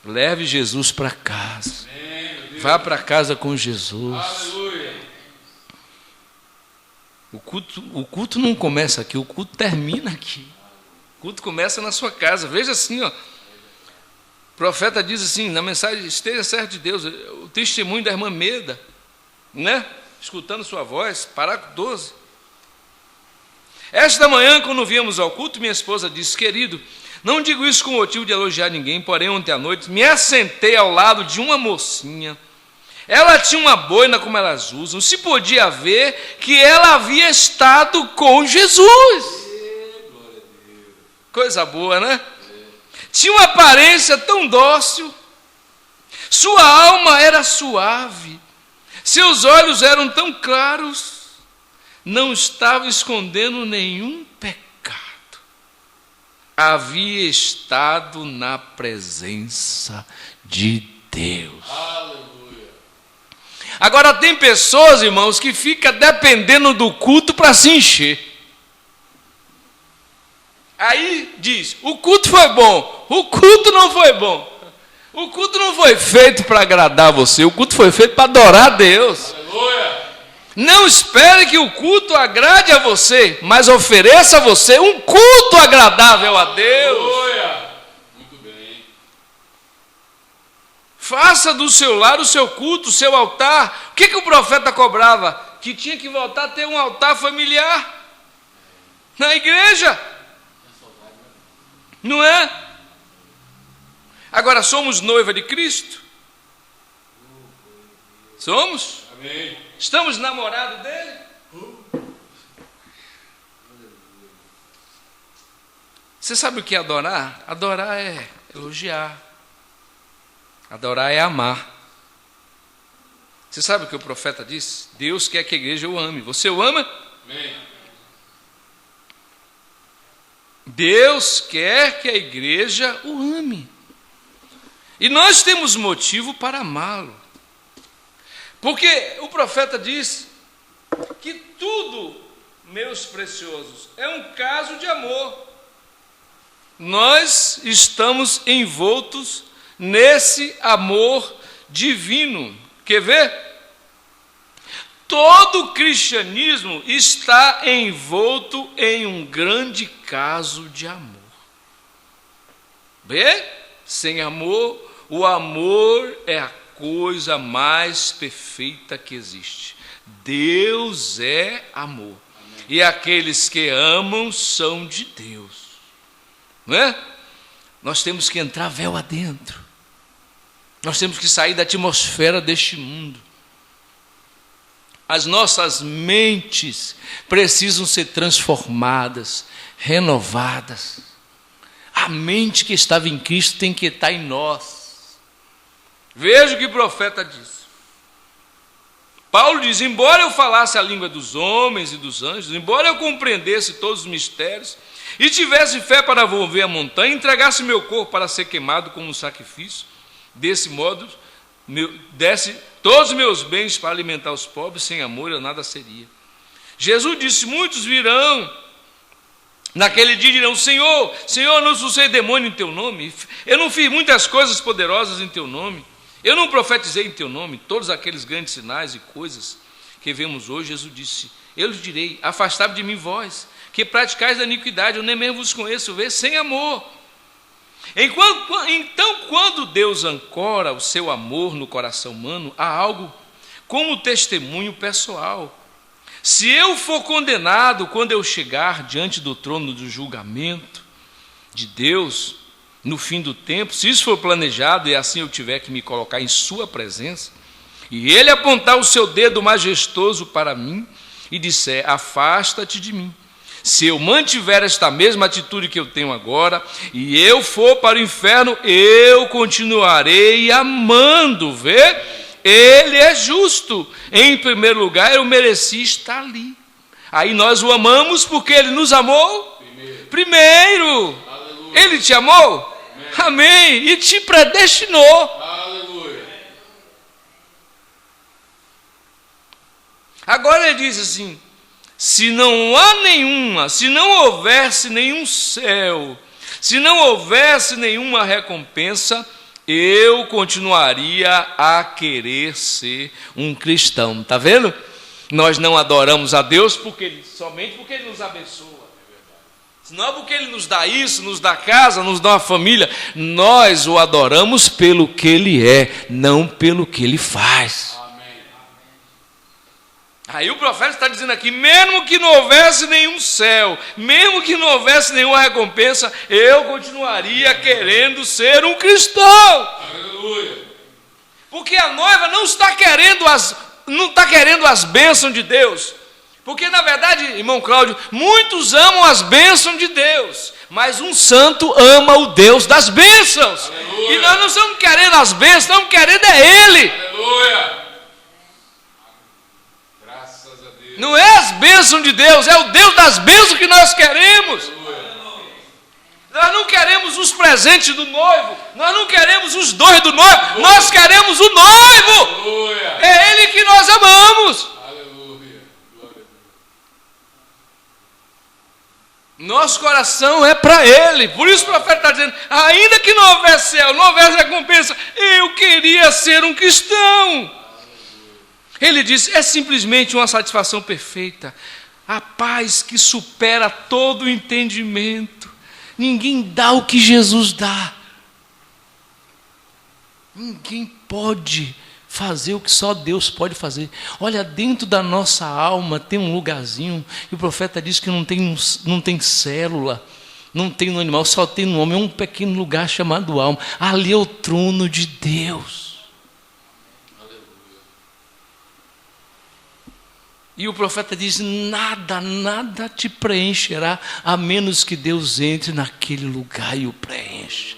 Leve Jesus para casa. Amém, vá para casa com Jesus. Aleluia. O culto não começa aqui, o culto termina aqui. O culto começa na sua casa. Veja assim, ó. O profeta diz assim, na mensagem, esteja certo de Deus, o testemunho da irmã Meda, né? Escutando sua voz, parágrafo 12. Esta manhã, quando viemos ao culto, minha esposa disse, querido, não digo isso com motivo de elogiar ninguém, porém ontem à noite me assentei ao lado de uma mocinha. Ela tinha uma boina como elas usam, se podia ver que ela havia estado com Jesus. Coisa boa, né? Tinha uma aparência tão dócil, sua alma era suave, seus olhos eram tão claros, não estava escondendo nenhum pecado. Havia estado na presença de Deus. Aleluia. Agora tem pessoas, irmãos, que ficam dependendo do culto para se encher. Aí diz, o culto foi bom, o culto não foi bom. O culto não foi feito para agradar você, o culto foi feito para adorar a Deus. Aleluia. Não espere que o culto agrade a você, mas ofereça a você um culto agradável a Deus. Aleluia. Muito bem. Faça do seu lar o seu culto, o seu altar. O que o profeta cobrava? Que tinha que voltar a ter um altar familiar na igreja. Não é? Agora, somos noiva de Cristo? Somos? Amém. Estamos namorados dele? Você sabe o que é adorar? Adorar é elogiar. Adorar é amar. Você sabe o que o profeta disse? Deus quer que a igreja o ame. Você o ama? Amém. Deus quer que a igreja o ame. E nós temos motivo para amá-lo. Porque o profeta diz que tudo, meus preciosos, é um caso de amor. Nós estamos envoltos nesse amor divino. Quer ver? Todo o cristianismo está envolto em um grande caso de amor. Vê? Sem amor, o amor é a coisa mais perfeita que existe. Deus é amor. Amém. E aqueles que amam são de Deus. Não é? Nós temos que entrar véu adentro. Nós temos que sair da atmosfera deste mundo. As nossas mentes precisam ser transformadas, renovadas. A mente que estava em Cristo tem que estar em nós. Veja o que o profeta diz. Paulo diz: embora eu falasse a língua dos homens e dos anjos, embora eu compreendesse todos os mistérios, e tivesse fé para mover a montanha, entregasse meu corpo para ser queimado como um sacrifício, desse modo, desse todos os meus bens para alimentar os pobres, sem amor eu nada seria. Jesus disse: muitos virão naquele dia e dirão: Senhor, Senhor, eu não expulsei demônio em teu nome, eu não fiz muitas coisas poderosas em teu nome, eu não profetizei em teu nome. Todos aqueles grandes sinais e coisas que vemos hoje, Jesus disse: eu lhes direi, afastai-vos de mim vós, que praticais a iniquidade, eu nem mesmo vos conheço, vê, sem amor. Então, quando Deus ancora o seu amor no coração humano, há algo como testemunho pessoal. Se eu for condenado quando eu chegar diante do trono do julgamento de Deus, no fim do tempo, se isso for planejado e assim eu tiver que me colocar em sua presença, e ele apontar o seu dedo majestoso para mim e disser: afasta-te de mim. Se eu mantiver esta mesma atitude que eu tenho agora, e eu for para o inferno, eu continuarei amando, vê? Ele é justo. Em primeiro lugar, eu mereci estar ali. Aí nós o amamos porque ele nos amou primeiro. Ele te amou? Amém. Amém. E te predestinou. Aleluia. Agora ele diz assim: se não houvesse nenhum céu, se não houvesse nenhuma recompensa, eu continuaria a querer ser um cristão. Está vendo? Nós não adoramos a Deus somente porque Ele nos abençoa. Não é porque Ele nos dá isso, nos dá casa, nos dá uma família. Nós o adoramos pelo que Ele é, não pelo que Ele faz. Aí o profeta está dizendo aqui: mesmo que não houvesse nenhum céu, mesmo que não houvesse nenhuma recompensa, eu continuaria querendo ser um cristão. Aleluia. Porque a noiva não está querendo as bênçãos de Deus. Porque na verdade, irmão Cláudio, muitos amam as bênçãos de Deus, mas um santo ama o Deus das bênçãos. Aleluia. E nós não estamos querendo as bênçãos, estamos querendo é Ele. Aleluia. Não é as bênçãos de Deus, é o Deus das bênçãos que nós queremos. Nós não queremos os presentes do noivo, nós não queremos os dons do noivo, nós queremos o noivo. É Ele que nós amamos. Nosso coração é para Ele. Por isso o profeta está dizendo: ainda que não houvesse céu, não houvesse recompensa, eu queria ser um cristão. Ele diz: é simplesmente uma satisfação perfeita, a paz que supera todo o entendimento. Ninguém dá o que Jesus dá. Ninguém pode fazer o que só Deus pode fazer. Olha, dentro da nossa alma tem um lugarzinho, e o profeta diz que não tem célula, não tem no animal, só tem no homem, é um pequeno lugar chamado alma. Ali é o trono de Deus. E o profeta diz: nada te preencherá, a menos que Deus entre naquele lugar e o preencha.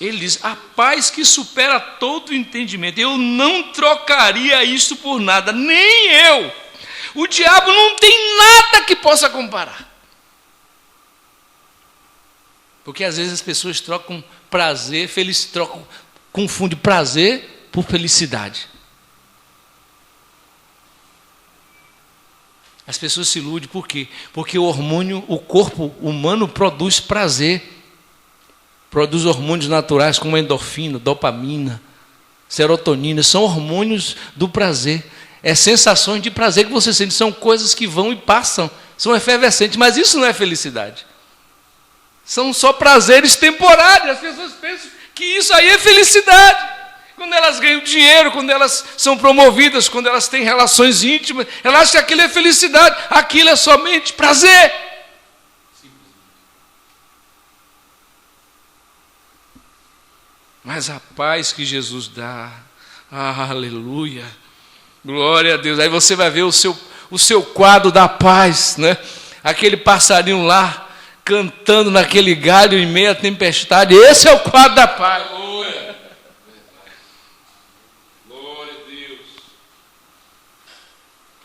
Ele diz: a paz que supera todo entendimento. Eu não trocaria isso por nada, nem eu. O diabo não tem nada que possa comparar. Porque às vezes as pessoas trocam prazer, confundem prazer por felicidade. As pessoas se iludem, por quê? Porque o corpo humano produz prazer, produz hormônios naturais como a endorfina, dopamina, serotonina, são hormônios do prazer. É sensações de prazer que você sente, são coisas que vão e passam, são efervescentes, mas isso não é felicidade. São só prazeres temporários. As pessoas pensam que isso aí é felicidade. Quando elas ganham dinheiro, quando elas são promovidas, quando elas têm relações íntimas, elas acham que aquilo é felicidade, aquilo é somente prazer. Mas a paz que Jesus dá, aleluia, glória a Deus. Aí você vai ver o seu quadro da paz, né? Aquele passarinho lá, cantando naquele galho em meio à tempestade. Esse é o quadro da paz. Glória. Glória a Deus.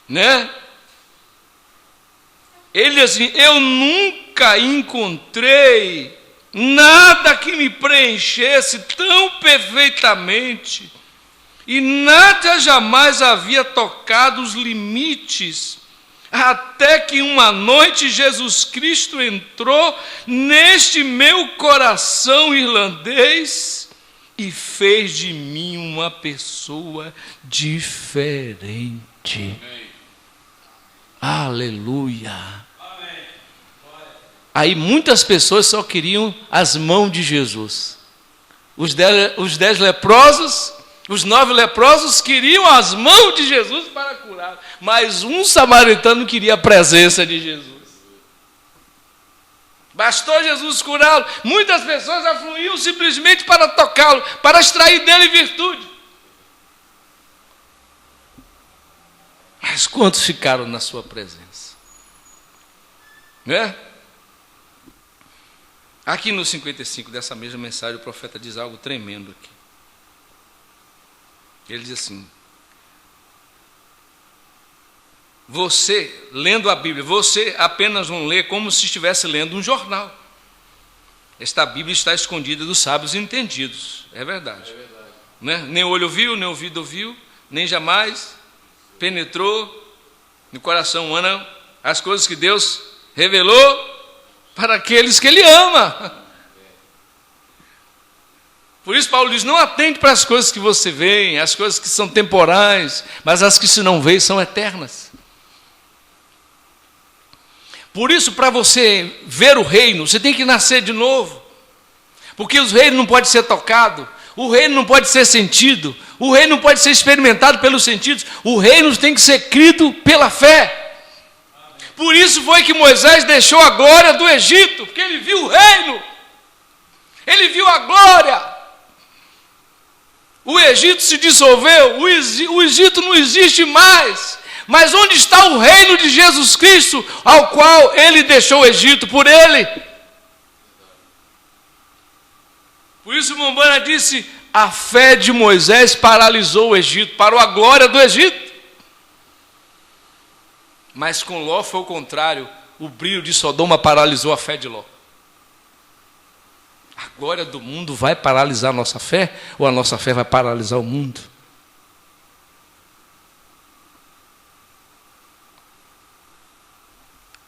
Né? Ele assim, eu nunca encontrei nada que me preenchesse tão perfeitamente, e nada jamais havia tocado os limites, até que uma noite Jesus Cristo entrou neste meu coração irlandês e fez de mim uma pessoa diferente. Amém. Aleluia. Aí muitas pessoas só queriam as mãos de Jesus. Os 10 leprosos, os 9 leprosos queriam as mãos de Jesus para curar. Mas um samaritano queria a presença de Jesus. Bastou Jesus curá-lo. Muitas pessoas afluíam simplesmente para tocá-lo, para extrair dele virtude. Mas quantos ficaram na sua presença? Né? Aqui no 55 dessa mesma mensagem, o profeta diz algo tremendo aqui. Ele diz assim: você, lendo a Bíblia, você apenas não lê como se estivesse lendo um jornal. Esta Bíblia está escondida dos sábios entendidos. É verdade. Né? Nem olho viu, nem ouvido ouviu, nem jamais penetrou no coração humano as coisas que Deus revelou para aqueles que Ele ama. Por isso Paulo diz, não atente para as coisas que você vê, as coisas que são temporais, mas as que se não vê são eternas. Por isso, para você ver o reino, você tem que nascer de novo. Porque o reino não pode ser tocado, o reino não pode ser sentido, o reino não pode ser experimentado pelos sentidos, o reino tem que ser crido pela fé. Por isso foi que Moisés deixou a glória do Egito, porque ele viu o reino, ele viu a glória. O Egito se dissolveu, o Egito não existe mais, mas onde está o reino de Jesus Cristo, ao qual ele deixou o Egito por ele? Por isso Mombana disse, a fé de Moisés paralisou o Egito, parou a glória do Egito. Mas com Ló foi o contrário, o brilho de Sodoma paralisou a fé de Ló. A glória do mundo vai paralisar a nossa fé, ou a nossa fé vai paralisar o mundo?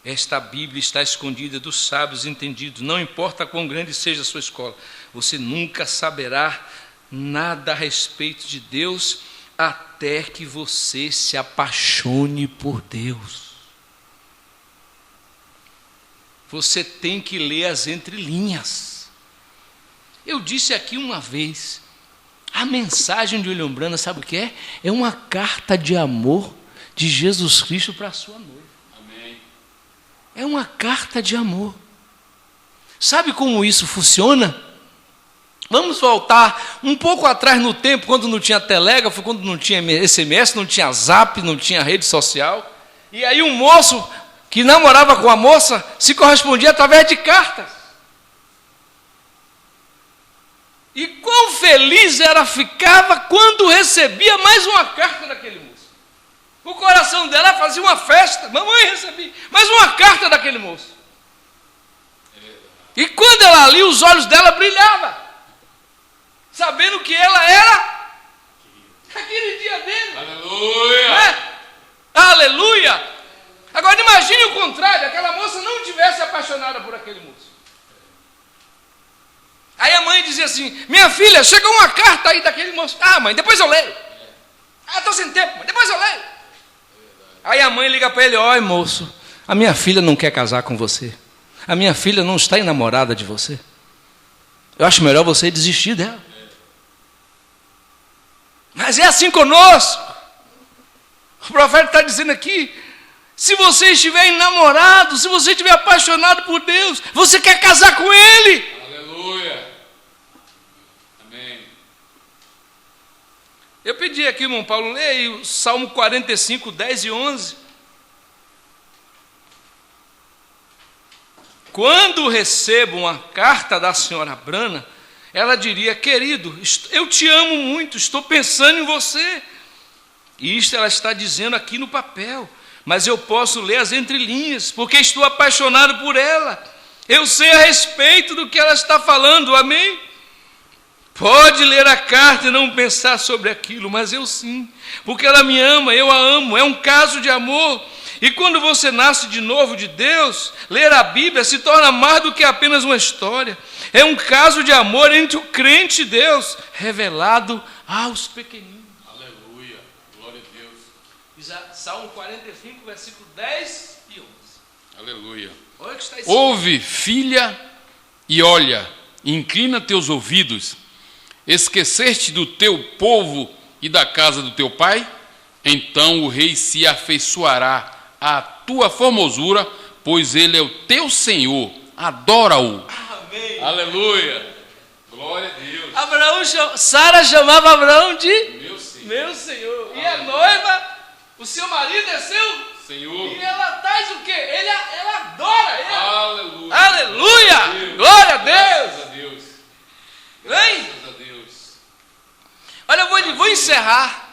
Esta Bíblia está escondida dos sábios entendidos, não importa quão grande seja a sua escola, você nunca saberá nada a respeito de Deus, até que você se apaixone por Deus. Você tem que ler as entrelinhas. Eu disse aqui uma vez, a mensagem de William Branham, sabe o que é? É uma carta de amor de Jesus Cristo para a sua noiva. Amém. É uma carta de amor. Sabe como isso funciona? Vamos voltar um pouco atrás no tempo, quando não tinha telégrafo, quando não tinha SMS, não tinha zap, não tinha rede social. E aí um moço que namorava com a moça se correspondia através de cartas. E quão feliz ela ficava quando recebia mais uma carta daquele moço. O coração dela fazia uma festa. Mamãe, recebi mais uma carta daquele moço. E quando ela lia, os olhos dela brilhavam, sabendo que ela era aquele dia dele. Aleluia! É? Aleluia! Agora imagine o contrário, aquela moça não tivesse apaixonada por aquele moço. Aí a mãe dizia dizia assim: minha filha, chegou uma carta aí daquele moço. Ah, mãe, depois eu leio. Ah, estou sem tempo, mas depois eu leio. Aí a mãe liga para ele: olha, moço, a minha filha não quer casar com você. A minha filha não está enamorada de você. Eu acho melhor você desistir dela. Mas é assim conosco. O profeta está dizendo aqui: se você estiver enamorado, se você estiver apaixonado por Deus, você quer casar com Ele. Aleluia. Amém. Eu pedi aqui, irmão Paulo, leia aí o Salmo 45, 10 e 11. Quando recebo uma carta da senhora Brana, ela diria: querido, eu te amo muito, estou pensando em você. E isto ela está dizendo aqui no papel, mas eu posso ler as entrelinhas, porque estou apaixonado por ela. Eu sei a respeito do que ela está falando, amém? Pode ler a carta e não pensar sobre aquilo, mas eu sim, porque ela me ama, eu a amo, é um caso de amor. E quando você nasce de novo de Deus, ler a Bíblia se torna mais do que apenas uma história. É um caso de amor entre o crente e Deus, revelado aos pequeninos. Aleluia. Glória a Deus. Salmo 45, versículo 10 e 11. Aleluia. Olha o que está escrito. Ouve, filha, e olha, inclina teus ouvidos. Esqueceste do teu povo e da casa do teu pai? Então o rei se afeiçoará à tua formosura, pois ele é o teu Senhor. Adora-o. Amém. Aleluia. Glória a Deus. Sara chamava Abraão de Meu Senhor. meu Senhor. E a noiva, o seu marido é seu Senhor. E ela faz o quê? Ela adora ele. Aleluia. Aleluia. Glória a Deus. Graças a Deus. Hein? Graças a Deus. Olha, eu vou encerrar.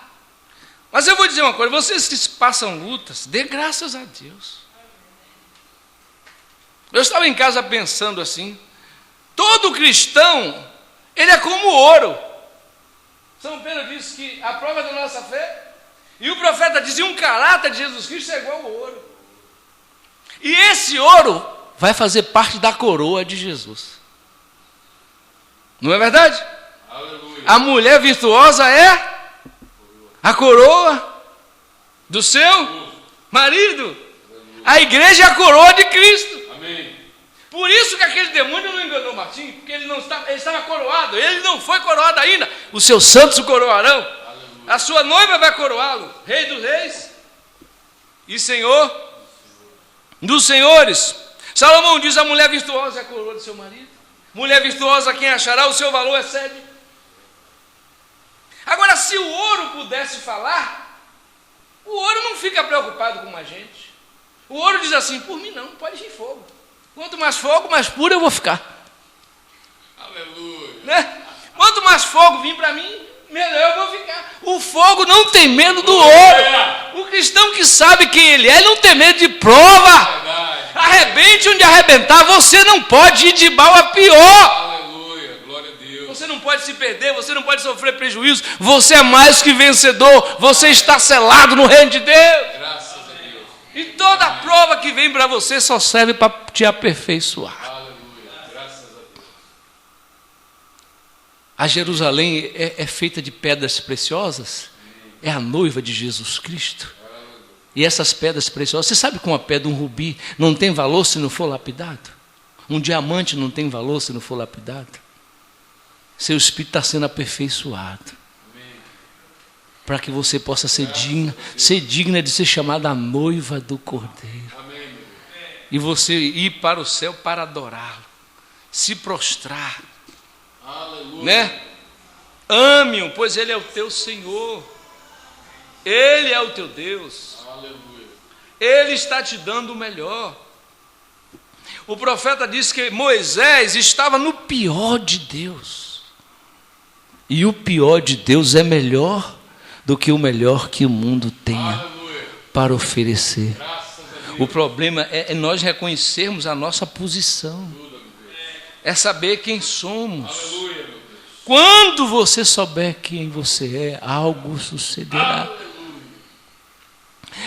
Mas eu vou dizer uma coisa: vocês que passam lutas, dê graças a Deus. Eu estava em casa pensando assim: todo cristão, ele é como ouro. São Pedro diz que a prova da nossa fé, e o profeta dizia: um caráter de Jesus Cristo é igual ao ouro. E esse ouro vai fazer parte da coroa de Jesus. Não é verdade? Aleluia. A mulher virtuosa é a coroa do seu marido. A igreja é a coroa de Cristo. Amém. Por isso que aquele demônio não enganou Martim, porque ele estava coroado. Ele não foi coroado ainda. Os seus santos o coroarão. Aleluia. A sua noiva vai coroá-lo. Rei dos reis e Senhor dos senhores. Salomão diz: a mulher virtuosa é a coroa do seu marido. Mulher virtuosa, quem achará? O seu valor excede. Agora, se o ouro pudesse falar, o ouro não fica preocupado com a gente. O ouro diz assim: por mim não, pode vir fogo. Quanto mais fogo, mais puro eu vou ficar. Aleluia. Né? Quanto mais fogo vir para mim, melhor eu vou ficar. O fogo não tem medo do ouro. O cristão que sabe quem ele não tem medo de prova. Verdade. Arrebente onde arrebentar, você não pode ir de mal a pior. Aleluia. Glória a Deus. Você não pode se perder, você não pode sofrer prejuízo. Você é mais que vencedor. Você está selado no reino de Deus. Graças a Deus. E toda prova que vem para você só serve para te aperfeiçoar. Aleluia. Graças a Deus. A Jerusalém é feita de pedras preciosas. É a noiva de Jesus Cristo. E essas pedras preciosas, você sabe que uma pedra, um rubi, não tem valor se não for lapidado? Um diamante não tem valor se não for lapidado? Seu espírito está sendo aperfeiçoado. Para que você possa ser digna de ser chamada a noiva do Cordeiro. Amém. E você ir para o céu para adorá-lo, se prostrar, Aleluia. né? Ame-o, pois ele é o teu Senhor. Ele é o teu Deus. Aleluia. Ele está te dando o melhor. O profeta disse que Moisés estava no pior de Deus. E o pior de Deus é melhor do que o melhor que o mundo tenha Aleluia. para oferecer. Graças a Deus. O problema é nós reconhecermos a nossa posição. É saber quem somos. Aleluia, meu Deus. Quando você souber quem você é, algo sucederá.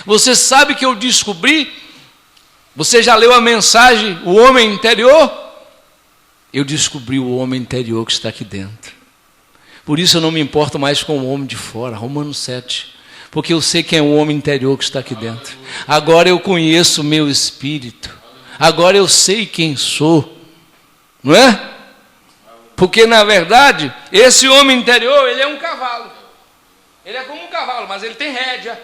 Você sabe que eu descobri? Você já leu a mensagem, o homem interior? eu descobri o homem interior que está aqui dentro. Por isso eu não me importo mais com o homem de fora, Romanos 7. Porque eu sei quem é o homem interior que está aqui dentro. Agora eu conheço o meu espírito. Agora eu sei quem sou. Não é? Porque na verdade, esse homem interior, ele é um cavalo. Ele é como um cavalo, mas ele tem rédea.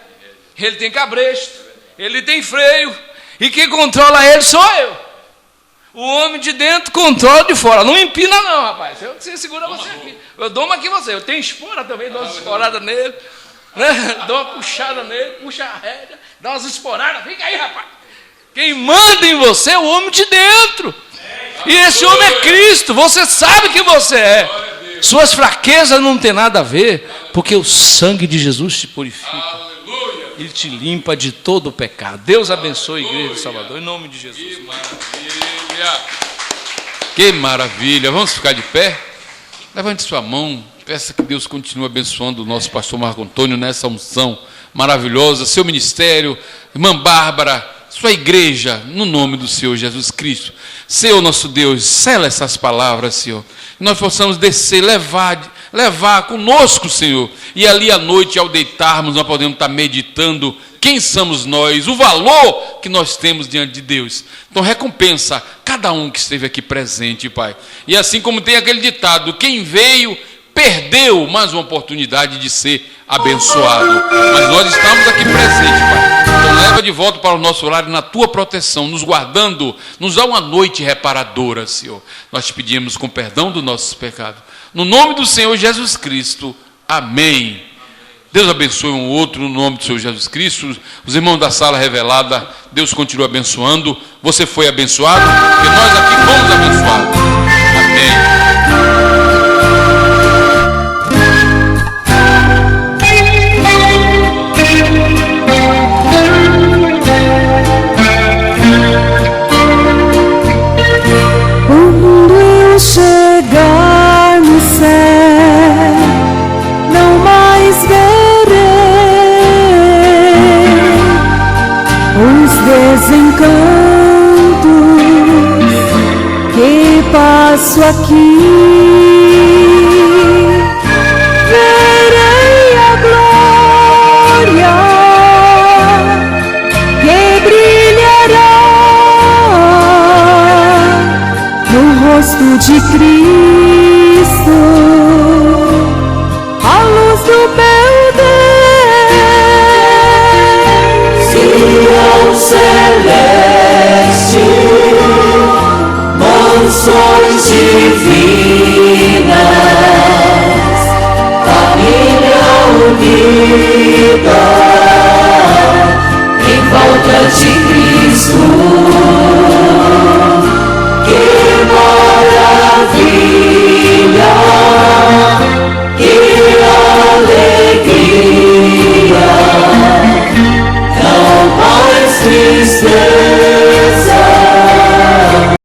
Ele tem cabresto. Ele tem freio. E quem controla ele sou eu. O homem de dentro controla de fora. Não empina não, rapaz. Você segura você aqui. Eu dou uma aqui você. Eu tenho espora também, dou uma esporada nele. Né? Dou uma puxada nele, puxa a rédea, dá umas esporadas. Fica aí, rapaz. Quem manda em você é o homem de dentro. E esse homem é Cristo. Você sabe que você é. Suas fraquezas não tem nada a ver, porque o sangue de Jesus te purifica. Ele te limpa de todo o pecado. Deus abençoe a igreja de Salvador, em nome de Jesus. Que maravilha! Que maravilha! Vamos ficar de pé? Levante sua mão. Peça que Deus continue abençoando o nosso pastor Marco Antônio nessa unção maravilhosa, seu ministério, irmã Bárbara, sua igreja, no nome do Senhor Jesus Cristo. Senhor nosso Deus, sela essas palavras, Senhor. Que nós possamos descer, levar conosco, Senhor. E ali à noite, ao deitarmos, nós podemos estar meditando quem somos nós, o valor que nós temos diante de Deus. Então recompensa cada um que esteve aqui presente, Pai. E assim como tem aquele ditado, quem veio perdeu mais uma oportunidade de ser abençoado. Mas nós estamos aqui presentes, Pai. Então leva de volta para o nosso horário na tua proteção, nos guardando, nos dá uma noite reparadora, Senhor. Nós te pedimos com perdão dos nossos pecados. No nome do Senhor Jesus Cristo. Amém. Deus abençoe um outro no nome do Senhor Jesus Cristo. Os irmãos da sala revelada, Deus continua abençoando. Você foi abençoado, porque nós aqui fomos abençoados. Amém. Chegar no céu, não mais verei os desencantos que passo aqui. Verei a glória que brilhará no rosto de Cristo, a luz do meu Deus. Sião celeste, mansões divinas, família unida em volta de Cristo.